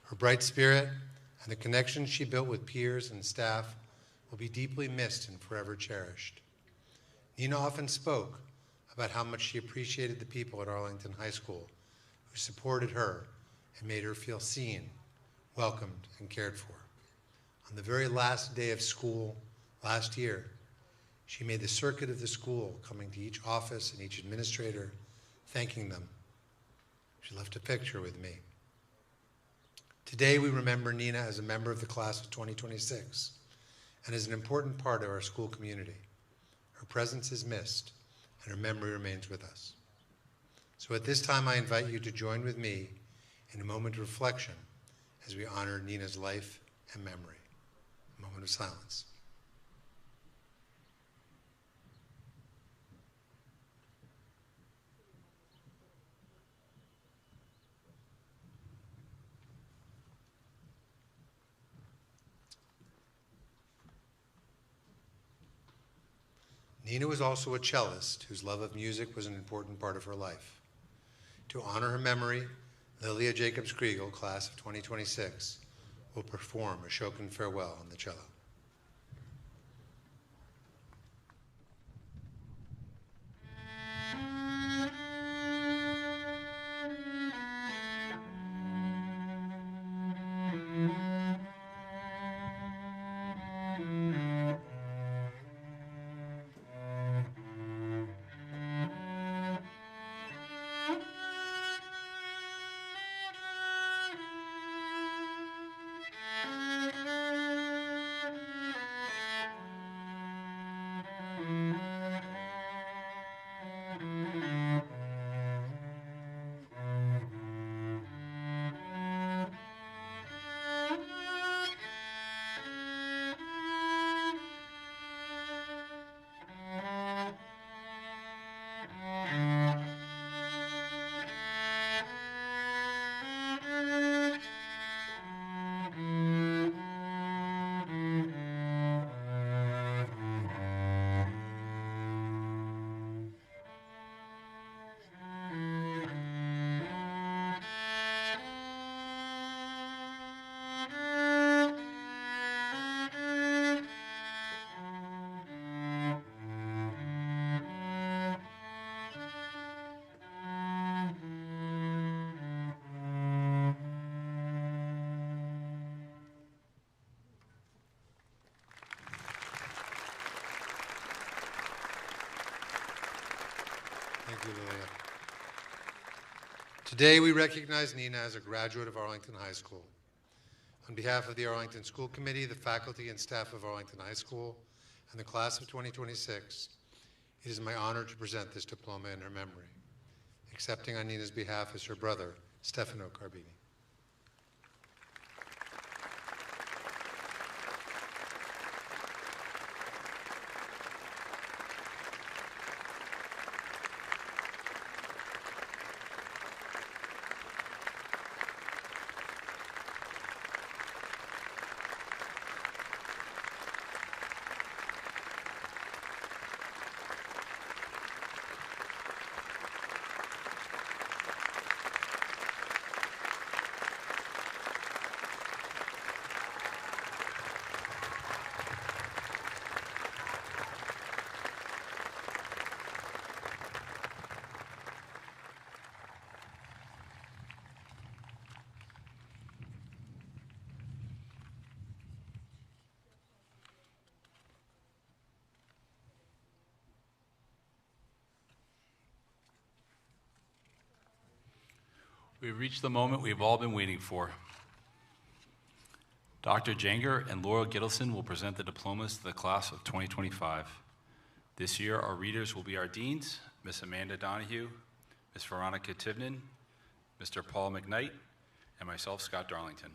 Her bright spirit and the connections she built with peers and staff will be deeply missed and forever cherished. Nina often spoke about how much she appreciated the people at Arlington High School who supported her and made her feel seen, welcomed, and cared for. On the very last day of school last year, she made the circuit of the school, coming to each office and each administrator, thanking them. She left a picture with me. Today, we remember Nina as a member of the class of 2026 and as an important part of our school community. Her presence is missed, and her memory remains with us. So at this time, I invite you to join with me in a moment of reflection as we honor Nina's life and memory. A moment of silence. Nina was also a cellist whose love of music was an important part of her life. To honor her memory, Lilia Jacobs-Kriegel, class of 2026, will perform a Shokin Farewell on the cello. Thank you, Lilia. Today, we recognize Nina as a graduate of Arlington High School. On behalf of the Arlington School Committee, the faculty and staff of Arlington High School, and the class of 2026, it is my honor to present this diploma in her memory. Accepting on Nina's behalf is her brother, Stefano Carbini. We've reached the moment we've all been waiting for. Dr. Janger and Laura Gittleson will present the diplomas to the class of 2025. This year, our readers will be our deans, Miss Amanda Donahue, Ms. Veronica Tivnan, Mr. Paul McKnight, and myself, Scott Darlington.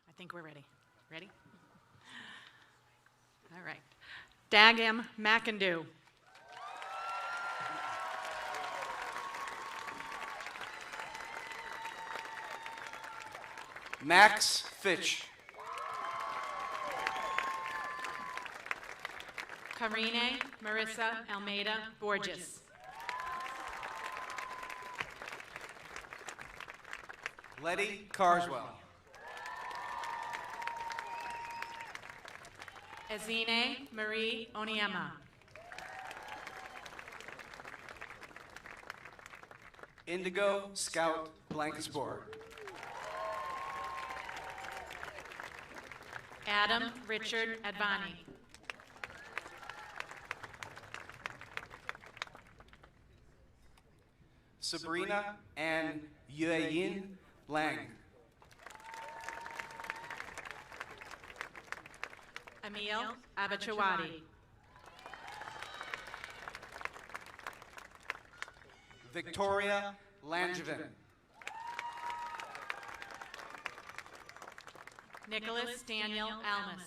I think we're ready. Ready? All right. Dagam McIndoe. Max Fitch. Karine Marissa Almeida Borges. Letty Carswell. Ezine Marie Oniema. Indigo Scout Blancasport. Adam Richard Advani. Sabrina Ann Yueyin Lang. Emil Abachawadi. Victoria Langevin. Nicholas Daniel Almas.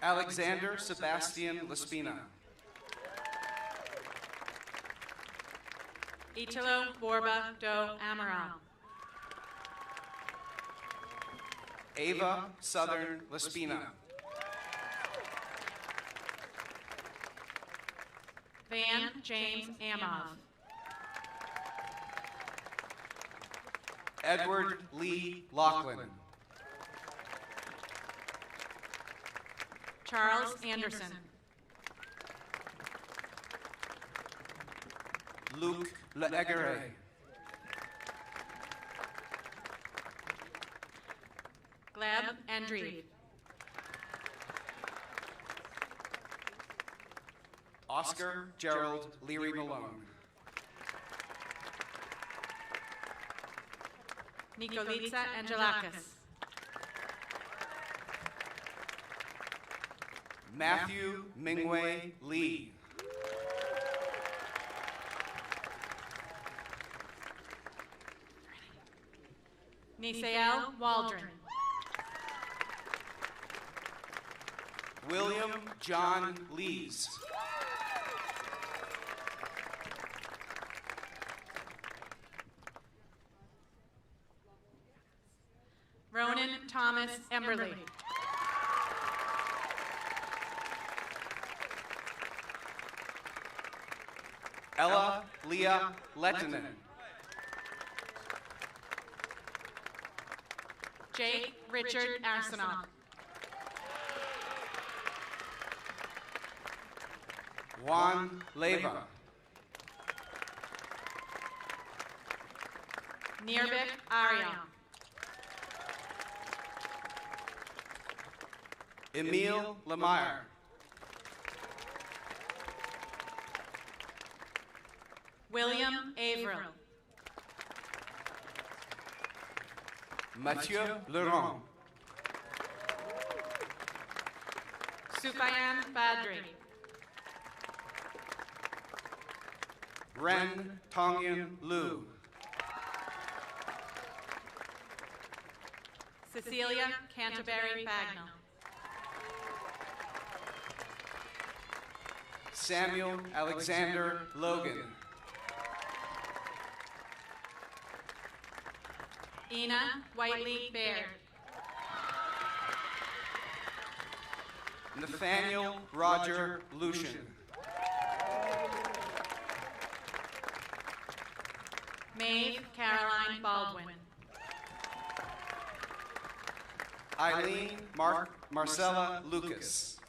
Alexander Sebastian Laspina. Italo Borba do Amaral. Ava Southern Laspina. Van James Amov. Edward Lee Lachlan. Charles Anderson. Luke Leegere. Gleb Andreev. Oscar Gerald Leary Malone. Nikolitsa Angelakis. Matthew Mingwei Lee. Nisael Waldron. William John Lees. Ronan Thomas Emberley. Ella Leah Lettinen. Jake Richard Arsenault. Juan Leva. Nirbek Arya. Emile Lemire. William Averill. Mathieu Laurent. Sufayan Badri. Ren Tongyan Liu. Cecilia Canterbury Bagnall. Samuel Alexander Logan. Ina Whiteley Baird. Nathaniel Roger Lucian. Maeve Caroline Baldwin. Eileen Marcella Lucas.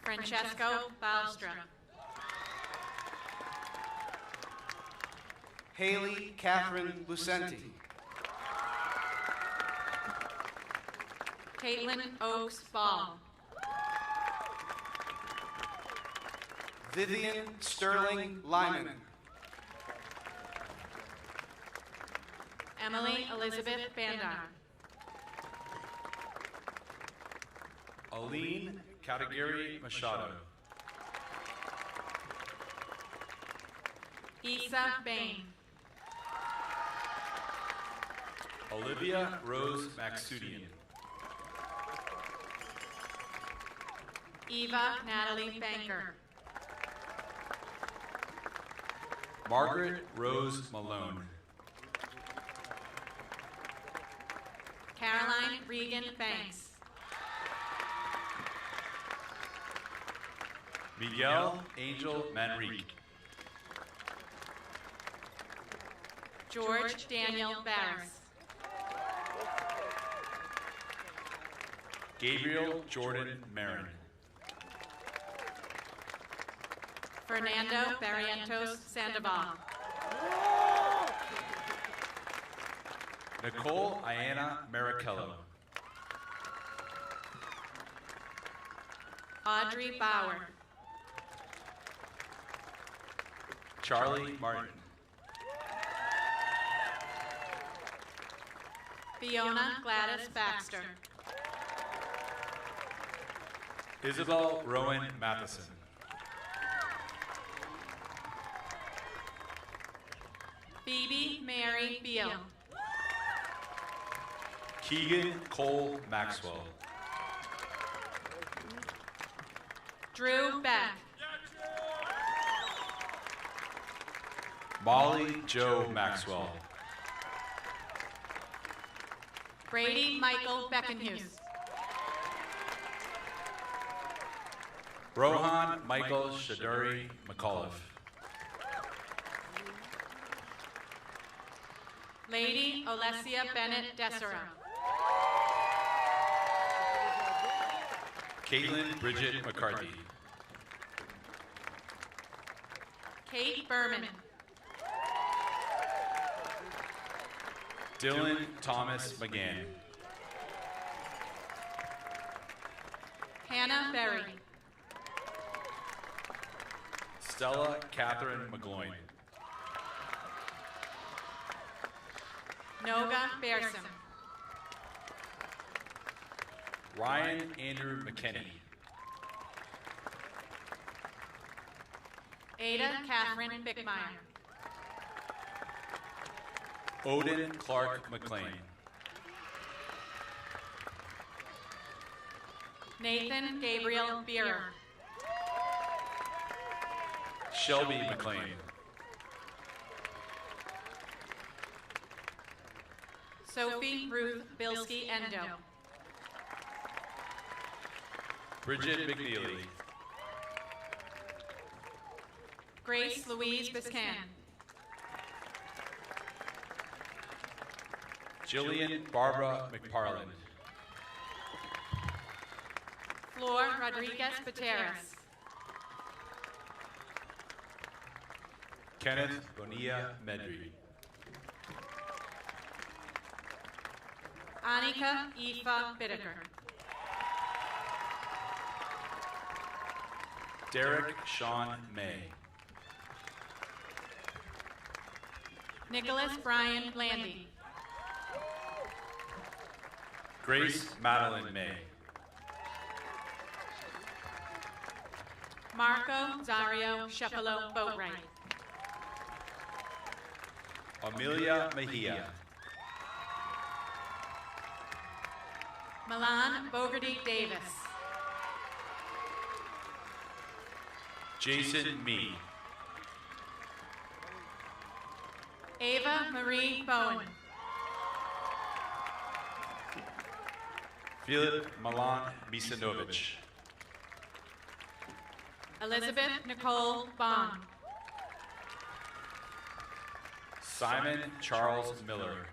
Francesco Balstra. Haley Catherine Lucenti. Caitlin Oaks Ball. Vivian Sterling Lyman. Emily Elizabeth Bandar. Aline Katagiri Machado. Isa Bain. Olivia Rose Maxudian. Eva Natalie Banker. Margaret Rose Malone. Caroline Regan Banks. Miguel Angel Manrique. George Daniel Barris. Gabriel Jordan Marin. Fernando Barrientos Sandoval. Nicole Iana Marichello. Audrey Bauer. Charlie Martin. Fiona Gladys Baxter. Isabel Rowan Matheson. Phoebe Mary Beal. Keegan Cole Maxwell. Drew Beck. Molly Jo Maxwell. Brady Michael Beckenhuse. Rohan Michael Shaduri McAuliffe. Lady Olesia Bennett Desera. Caitlin Bridget McCarthy. Kate Berman. Dylan Thomas McGann. Hannah Berry. Stella Catherine McGloin. Noga Bearson. Ryan Andrew McKinney. Ada Catherine Bickmeyer. Odin Clark McLean. Nathan Gabriel Beerer. Shelby McLean. Sophie Ruth Bilski Endo. Bridget McNeely. Grace Louise Biscan. Jillian Barbara McParland. Flor Rodriguez Pateras. Kenneth Bonilla Medri. Annika Aoife Bittaker. Derek Sean May. Nicholas Brian Landy. Grace Madeline May. Marco Zario Shepelo Boatwright. Amelia Mejia. Milan Bogarty Davis. Jason Mee. Ava Marie Bowen. Filip Milan Misanovic. Elizabeth Nicole Bond. Simon Charles Miller.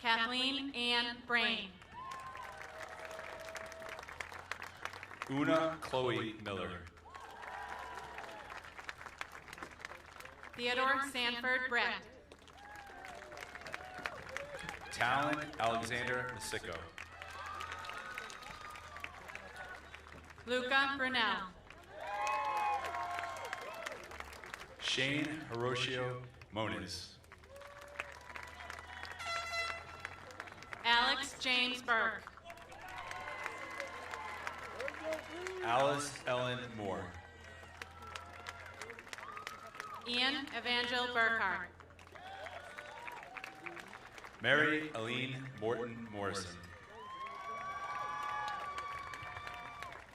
Kathleen Ann Brain. Una Chloe Miller. Theodore Sanford Brett. Talon Alexander Masico. Luca Brunel. Shane Hiroshio Moniz. Alex James Burke. Alice Ellen Moore. Ian Evangel Burkhart. Mary Aline Morton Morrison.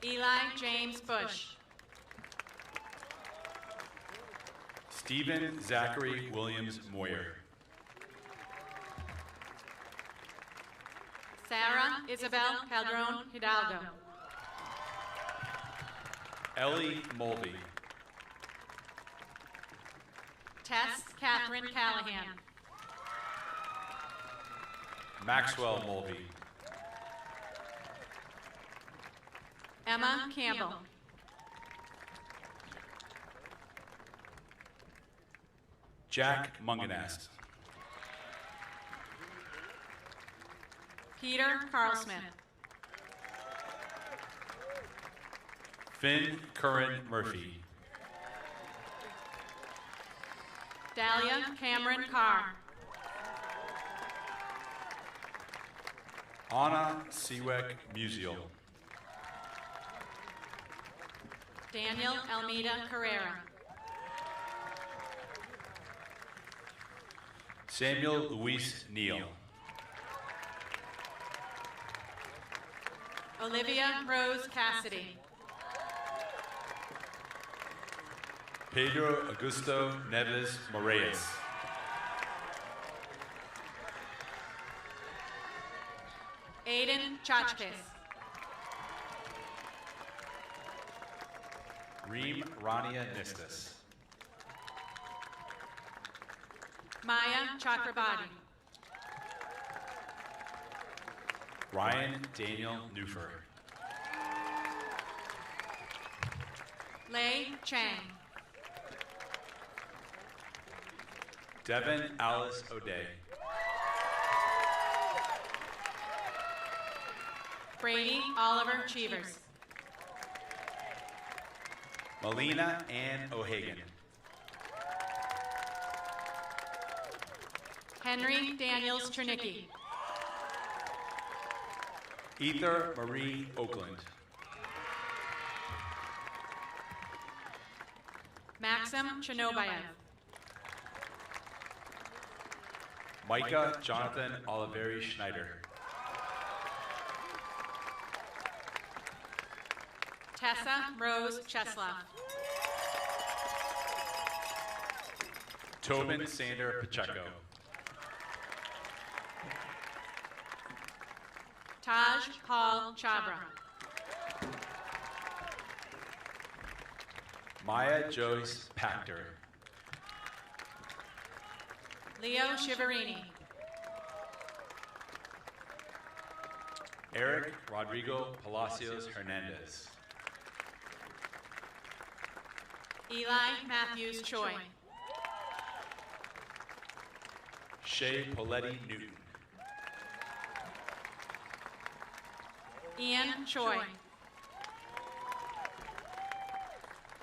Eli James Bush. Stephen Zachary Williams Moyer. Sarah Isabel Calderon Hidalgo. Ellie Mulvey. Tess Catherine Callahan. Maxwell Mulvey. Emma Campbell. Jack Munganast. Peter Carlsmith. Finn Curran Murphy. Dahlia Cameron Carr. Anna Siwek Musial. Daniel Almeida Carrera. Samuel Luis Neal. Olivia Rose Cassidy. Pedro Augusto Neves Moraes. Aiden Chachkis. Reem Rania Nistas. Maya Chakrabarti. Ryan Daniel Newfer. Lei Chang. Devin Alice O'Day. Brady Oliver Cheevers. Melina Ann O'Hagan. Henry Daniels Chernicki. Ether Marie Oakland. Maxim Chernobayev. Micah Jonathan Oliveri Schneider. Tessa Rose Cheslav. Tobin Sander Pacheco. Taj Paul Chabra. Maya Joyce Pachter. Leo Shiverini. Eric Rodrigo Palacios Hernandez. Eli Matthews Choi. Shay Poletti Newton. Ian Choi.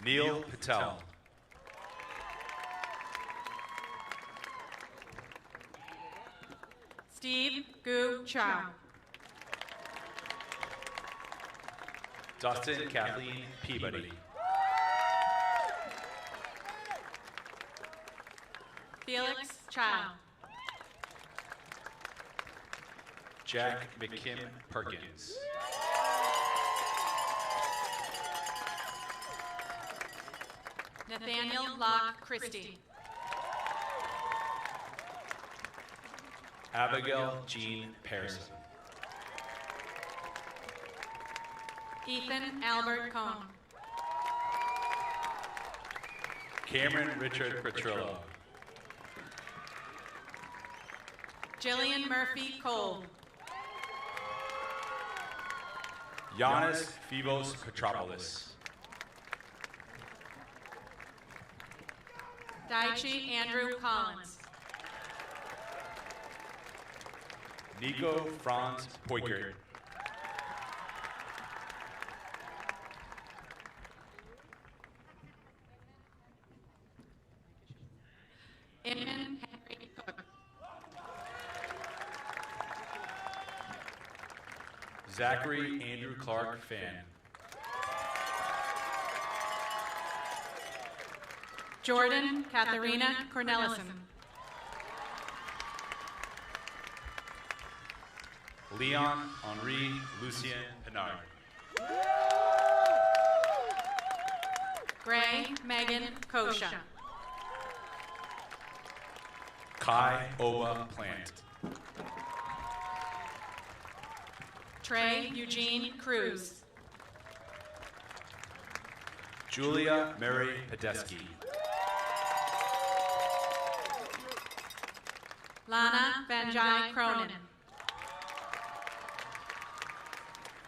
Neil Patel. Steve Gu Chow. Dustin Kathleen Peabody. Felix Chow. Jack McKim Perkins. Nathaniel Locke Christie. Abigail Jean Pearson. Ethan Albert Cohn. Cameron Richard Petrillo. Jillian Murphy Cole. Giannis Phibos Petropoulos. Daichi Andrew Collins. Nico Franz Poikert. Inman Henry Cook. Zachary Andrew Clark Fan. Jordan Katharina Cornelison. Leon Henri Lucien Pinard. Gray Megan Kosha. Kai Owa Plant. Trey Eugene Cruz. Julia Mary Podesky. Lana Banjai Cronin.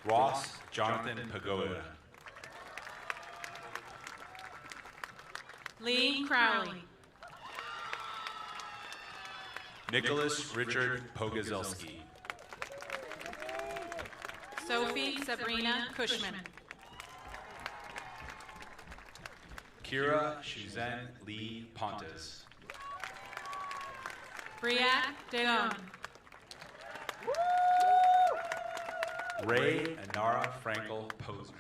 Ross Jonathan Pagoda. Lee Crowley. Nicholas Richard Pogazelski. Sophie Sabrina Cushman. Kira Shuzan Lee Pontes. Briac DeLeon. Ray Anara Frankel Posner.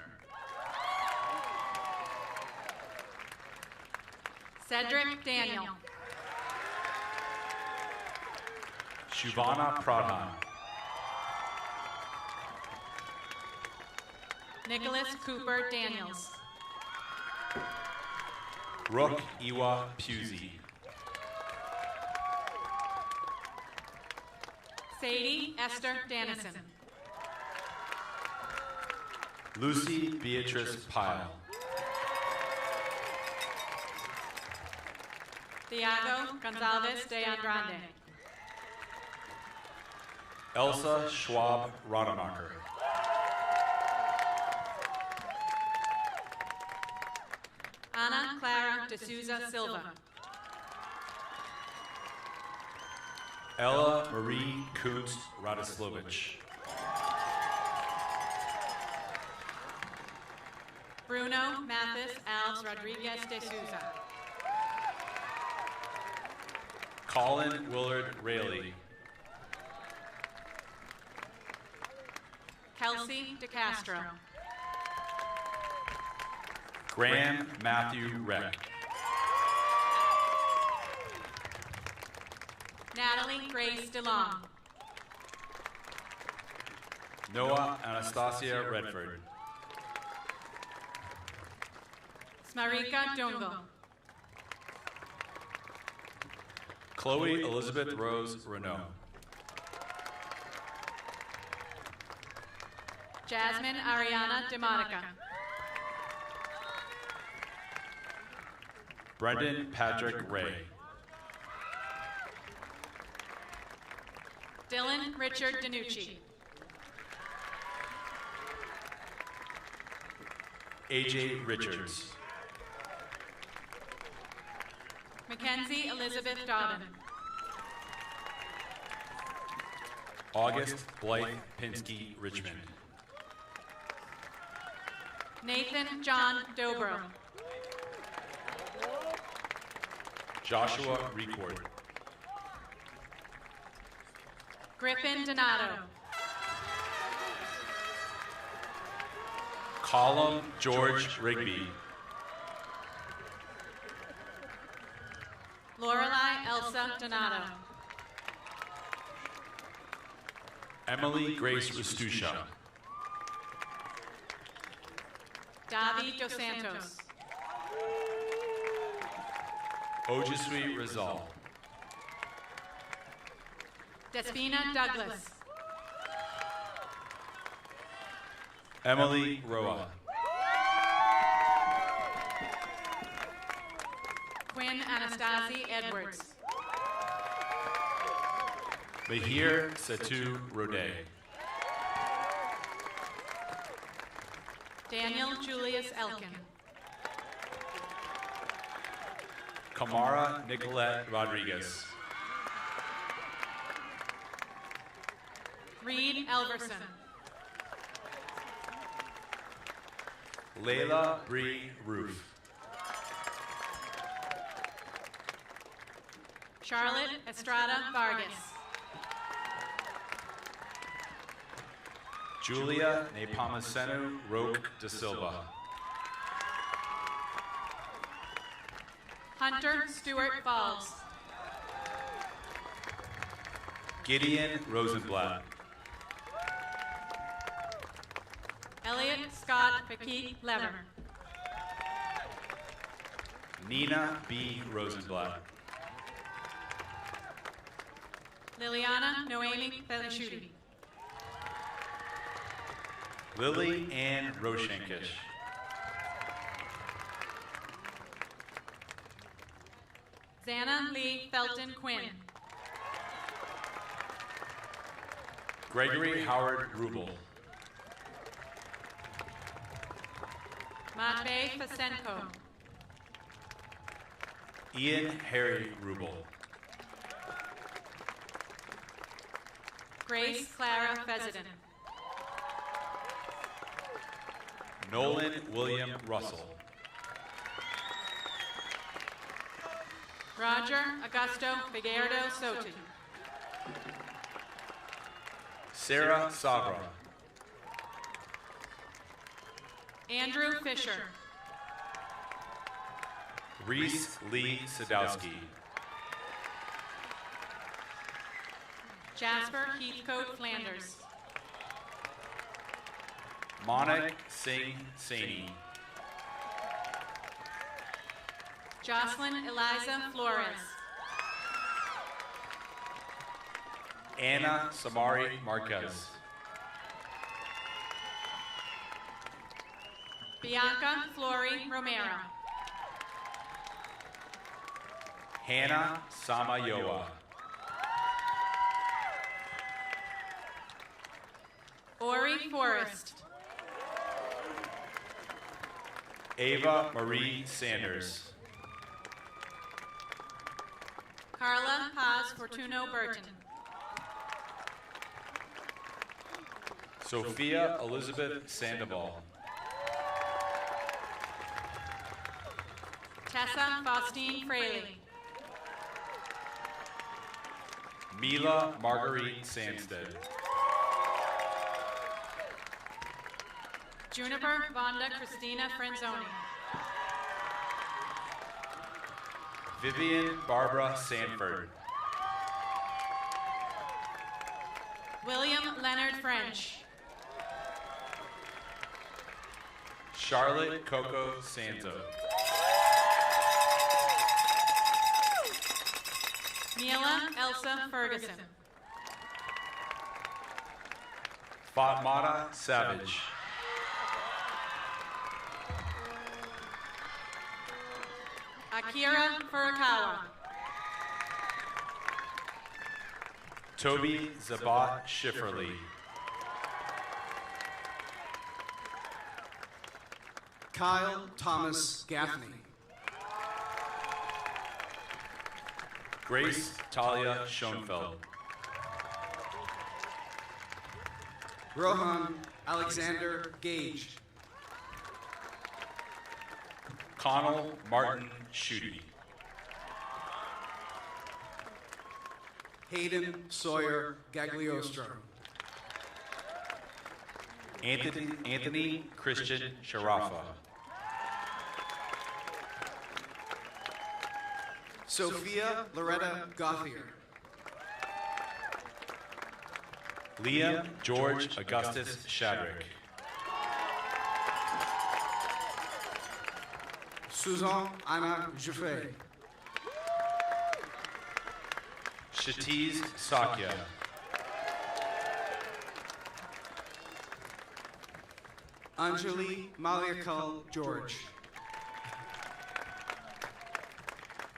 Cedric Daniel. Shuvana Pradhan. Nicholas Cooper Daniels. Rook Iwa Pusey. Sadie Esther Dannison. Lucy Beatrice Pyle. Thiago Gonzalez de Andrade. Elsa Schwab Rademacher. Ana Clara de Souza Silva. Ella Marie Kuntz Radislovich. Bruno Mathis Alves Rodriguez de Souza. Colin Willard Rayleigh. Kelsey DeCastro. Graham Matthew Reck. Natalie Grace DeLong. Noah Anastasia Redford. Smarika Dungo. Chloe Elizabeth Rose Renault. Jasmine Ariana DeMonica. Brendan Patrick Ray. Dylan Richard DiNucci. AJ Richards. Mackenzie Elizabeth Dobbin. August Blythe Pinsky Richmond. Nathan John Dobro. Joshua Record. Griffin Donato. Colum George Rigby. Lorelei Elsa Donato. Emily Grace Restusha. Davi Dos Santos. Ojusui Rizal. Despina Douglas. Emily Roa. Quinn Anastasi Edwards. Mahir Satu Rode. Daniel Julius Elkin. Kamara Nicolette Rodriguez. Reed Elverson. Layla Bree Roof. Charlotte Estrada Vargas. Julia Nepomuceno Roque da Silva. Hunter Stewart Falls. Gideon Rosenblatt. Elliot Scott Paquette Lever. Nina B. Rosenblatt. Liliana Noemi Belishuti. Lily Ann Roshankish. Xana Lee Felton Quinn. Gregory Howard Rubel. Matvey Fasenko. Ian Harry Rubel. Grace Clara Fezenden. Nolan William Russell. Roger Augusto Figueiredo Soti. Sarah Sabra. Andrew Fisher. Reese Lee Sadowski. Jasper Heathcote Flanders. Monik Singh Saini. Jocelyn Eliza Flores. Anna Samari Marquez. Bianca Flory Romero. Hannah Samayoa. Ori Forrest. Ava Marie Sanders. Carla Paz Fortuno Burton. Sophia Elizabeth Sandoval. Tessa Faustine Fraley. Mila Marguerite Sandstead. Juniper Vonda Christina Franzoni. Vivian Barbara Sanford. William Leonard French. Charlotte Coco Sanzo. Mila Elsa Ferguson. Fatmata Savage. Akira Furukawa. Toby Zabat Schifferly. Kyle Thomas Gaffney. Grace Talia Schoenfeld. Rohan Alexander Gage. Connell Martin Schutte. Hayden Sawyer Gagliostro. Anthony Christian Sharafa. Sophia Loretta Gothier. Liam George Augustus Shadrick. Susan Anna Juffet. Shatiz Sakya. Anjali Maliakal George.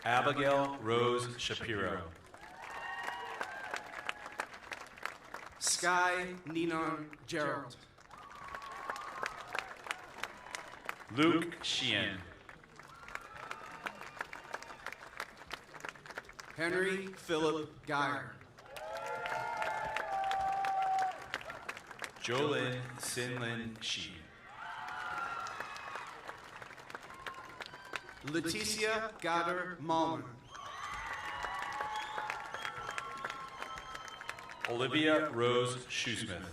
Abigail Rose Shapiro. Sky Ninon Gerald. Luke Sheehan. Henry Philip Geyer. Jolyn Sinlin Shi. Leticia Gader Malman. Olivia Rose Shoesmith.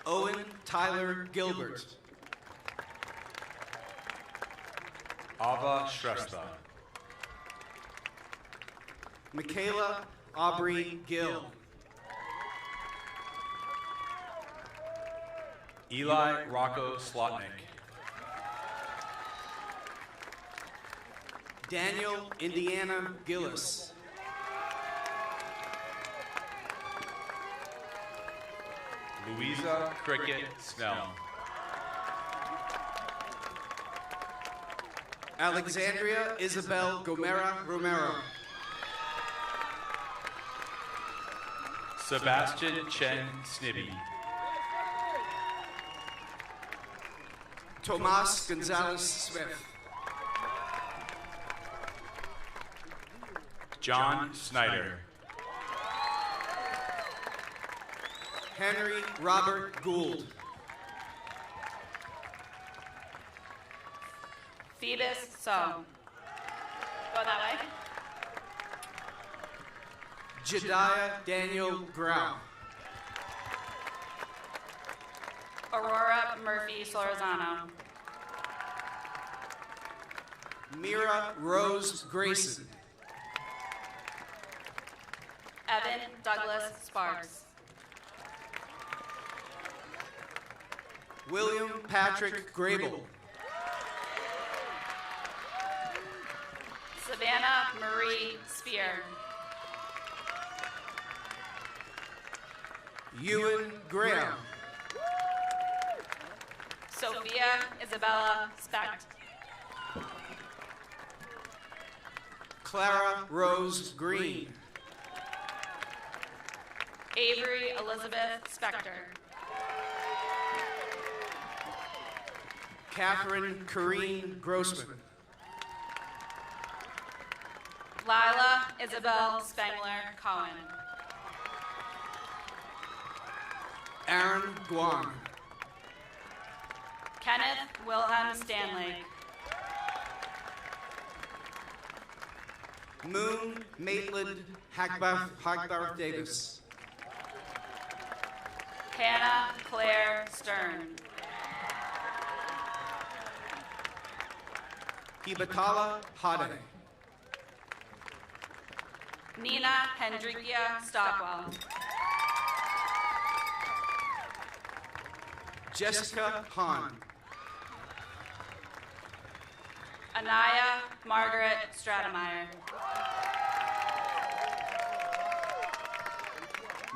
Owen Tyler Gilbert. Ava Shrestha. Michaela Aubrey Gill. Eli Rocco Slotnick. Daniel Indiana Gillis. Louisa Cricket Snell. Alexandria Isabel Gomera Romero. Sebastian Chen Snibby. Tomas Gonzalez Smith. John Snyder. Henry Robert Gould. Phoebus So. Go that way. Jediah Daniel Grau. Aurora Murphy Solorzano. Mira Rose Grayson. Evan Douglas Sparks. William Patrick Grable. Savannah Marie Spear. Ewan Graham. Sophia Isabella Specht. Clara Rose Green. Avery Elizabeth Spector. Catherine Corrine Grossman. Lila Isabel Spangler Cohen. Aaron Guan. Kenneth Wilhelm Stanley. Moon Maitland Hagbarth Davis. Hannah Claire Stern. Hibatala Hade. Nina Hendrikia Stockwell. Jessica Hahn. Anaya Margaret Stratemeyer.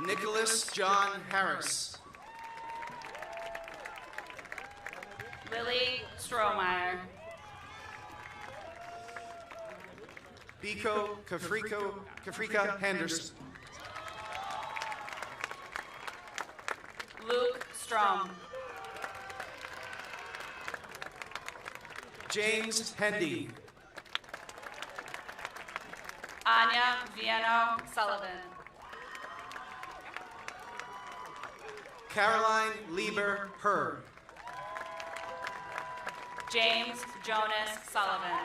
Nicholas John Harris. Lily Strohmeyer. Biko Kafrika Henderson. Luke Strom. James Hendy. Anya Viano Sullivan. Caroline Lieber Herr. James Jonas Sullivan.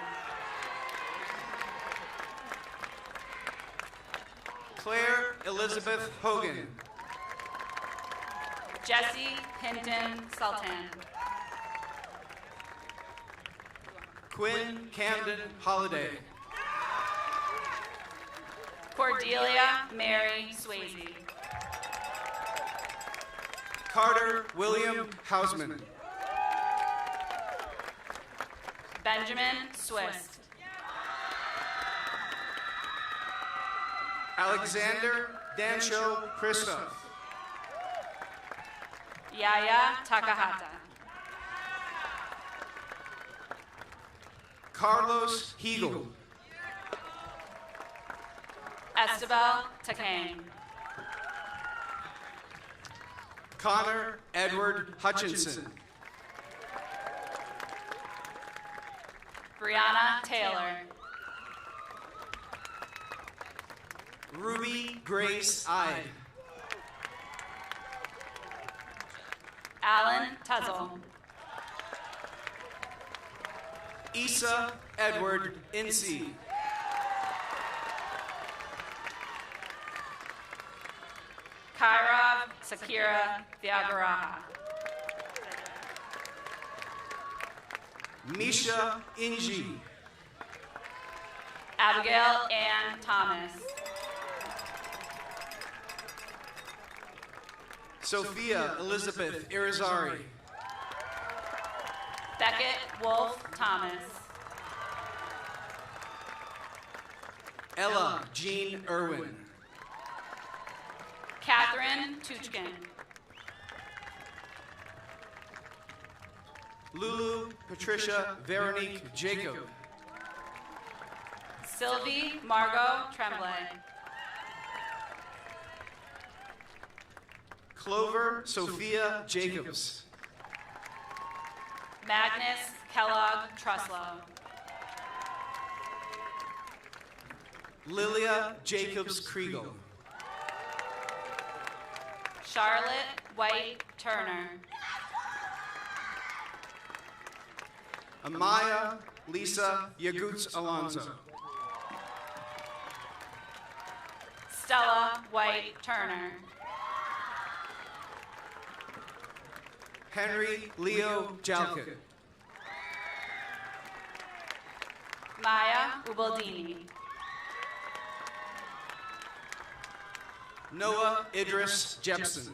Claire Elizabeth Hogan. Jesse Hinton Sultan. Quinn Camden Holiday. Cordelia Mary Swayze. Carter William Hausman. Benjamin Swiss. Alexander Dancho Christoph. Yaya Takahata. Carlos Hegel. Estebel Takane. Connor Edward Hutchinson. Brianna Taylor. Ruby Grace Ide. Alan Tuzzle. Issa Edward Incy. Kairav Sakira Vyagaraha. Misha Inji. Abigail Ann Thomas. Sophia Elizabeth Irizarry. Beckett Wolf Thomas. Ella Jean Irwin. Catherine Tuchkin. Lulu Patricia Veronique Jacob. Sylvie Margot Tremblay. Clover Sophia Jacobs. Magnus Kellogg Truslow. Lilia Jacobs Kriegel. Charlotte White Turner. Amaya Lisa Yagutz Alonso. Stella White Turner. Henry Leo Jalkin. Maya Ubaldini. Noah Idris Jepson.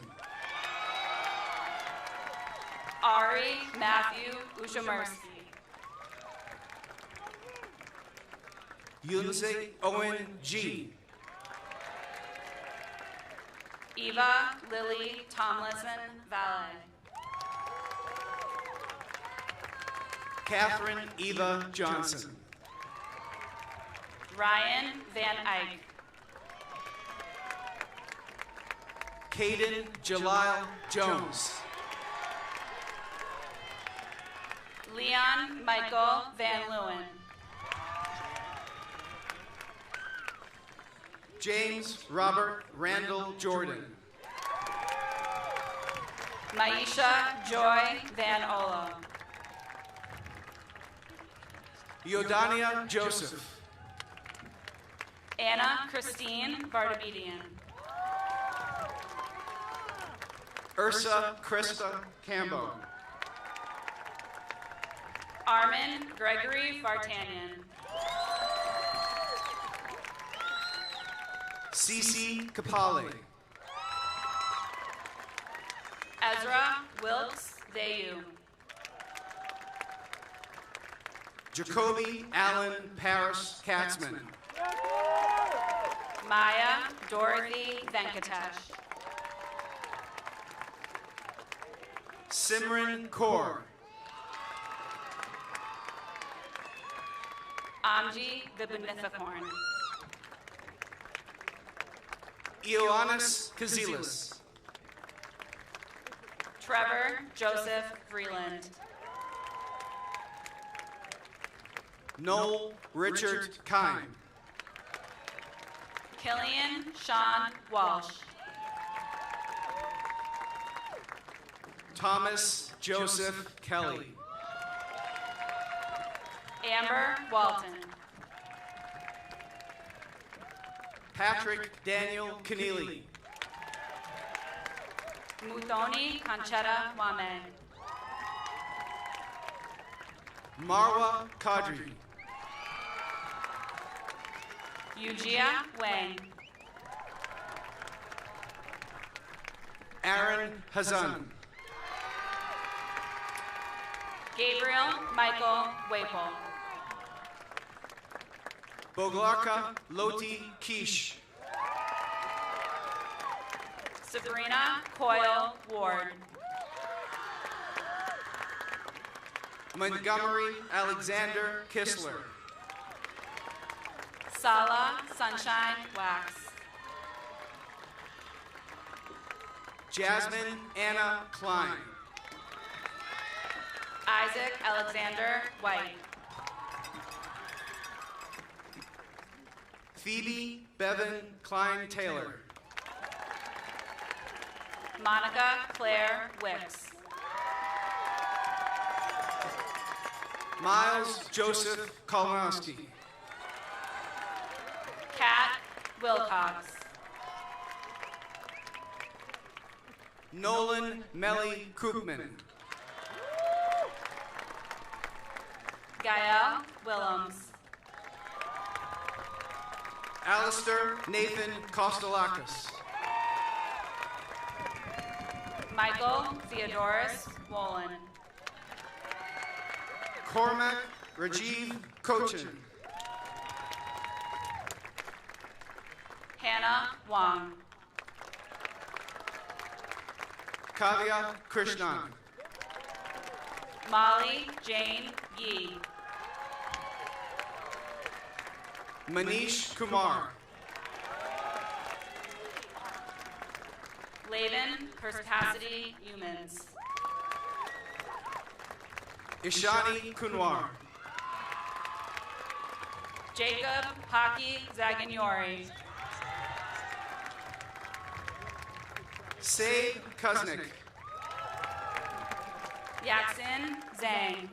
Ari Matthew Ushamersky. Yunse Owen G. Eva Lily Tomlinson Valet. Catherine Eva Johnson. Ryan Van Eyck. Caden Jalile Jones. Leon Michael Van Leeuwen. James Robert Randall Jordan. Maisha Joy Van Olo. Yodania Joseph. Anna Christine Vardabedian. Ursa Krista Cambo. Armin Gregory Vartanian. Cece Kapali. Ezra Wilkes Dayu. Jacoby Allen Paris Katzman. Maya Dorothy Venkatesh. Simran Kaur. Amji the Beneficorn. Ioannis Kazilis. Trevor Joseph Vreeland. Noel Richard Kine. Killian Sean Walsh. Thomas Joseph Kelly. Amber Walton. Patrick Daniel Keneally. Muthoni Conchetta Wame. Marwa Kadri. Yujia Wang. Aaron Hazan. Gabriel Michael Wapel. Boglarka Loti Kish. Sabrina Coyle Ward. Montgomery Alexander Kistler. Sala Sunshine Wax. Jasmine Anna Klein. Isaac Alexander White. Phoebe Bevan Klein Taylor. Monica Claire Wicks. Miles Joseph Kolonowski. Kat Wilcox. Nolan Melly Koopman. Gael Willems. Alistair Nathan Kostelakis. Michael Theodorus Wolin. Cormac Rajiv Cochin. Hannah Wong. Kavya Krishnan. Molly Jane Yee. Manish Kumar. Laven Perspacity Humans. Ishani Kunwar. Jacob Hockey Zaganyori. Saib Kuznick. Yaxin Zhang.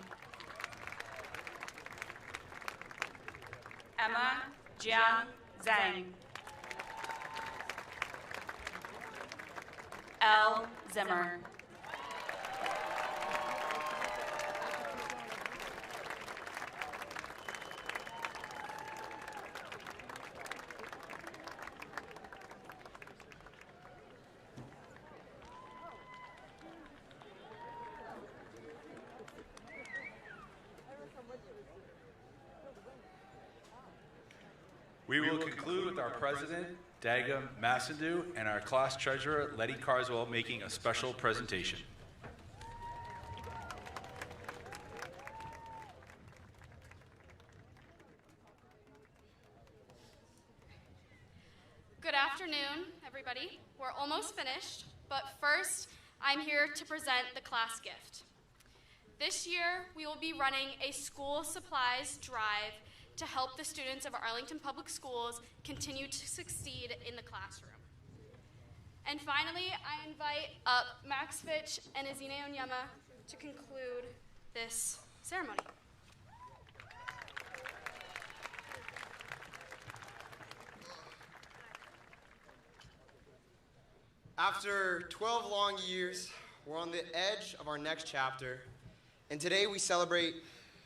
Emma Jiang Zhang. L. Zimmer. We will conclude with our president, Dagam Massandu, and our class treasurer, Letty Carswell, making a special presentation. Good afternoon, everybody. We're almost finished, but first, I'm here to present the class gift. This year, we will be running a school supplies drive to help the students of Arlington Public Schools continue to succeed in the classroom. And finally, I invite up Max Fitch and Azine Onyema to conclude this ceremony. After 12 long years, we're on the edge of our next chapter, and today we celebrate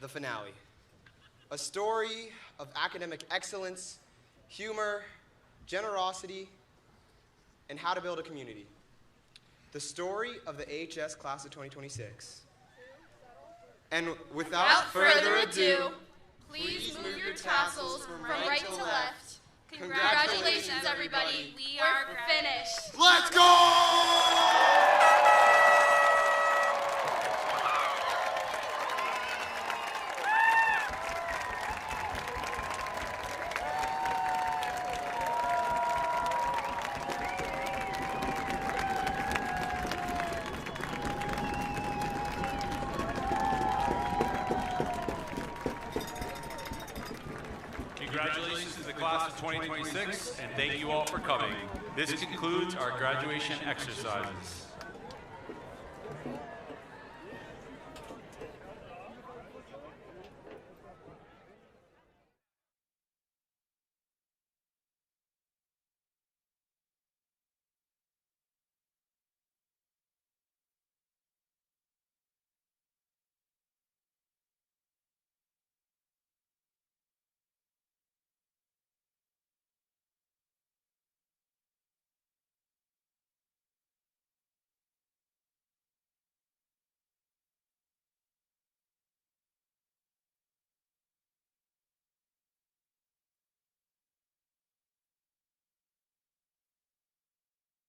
the finale. A story of academic excellence, humor, generosity, and how to build a community. The story of the AHS class of 2026. And without further ado, please move your tassels from right to left. Congratulations, everybody. We are finished. Let's go! Congratulations to the class of 2026, and thank you all for coming. This concludes our graduation exercises.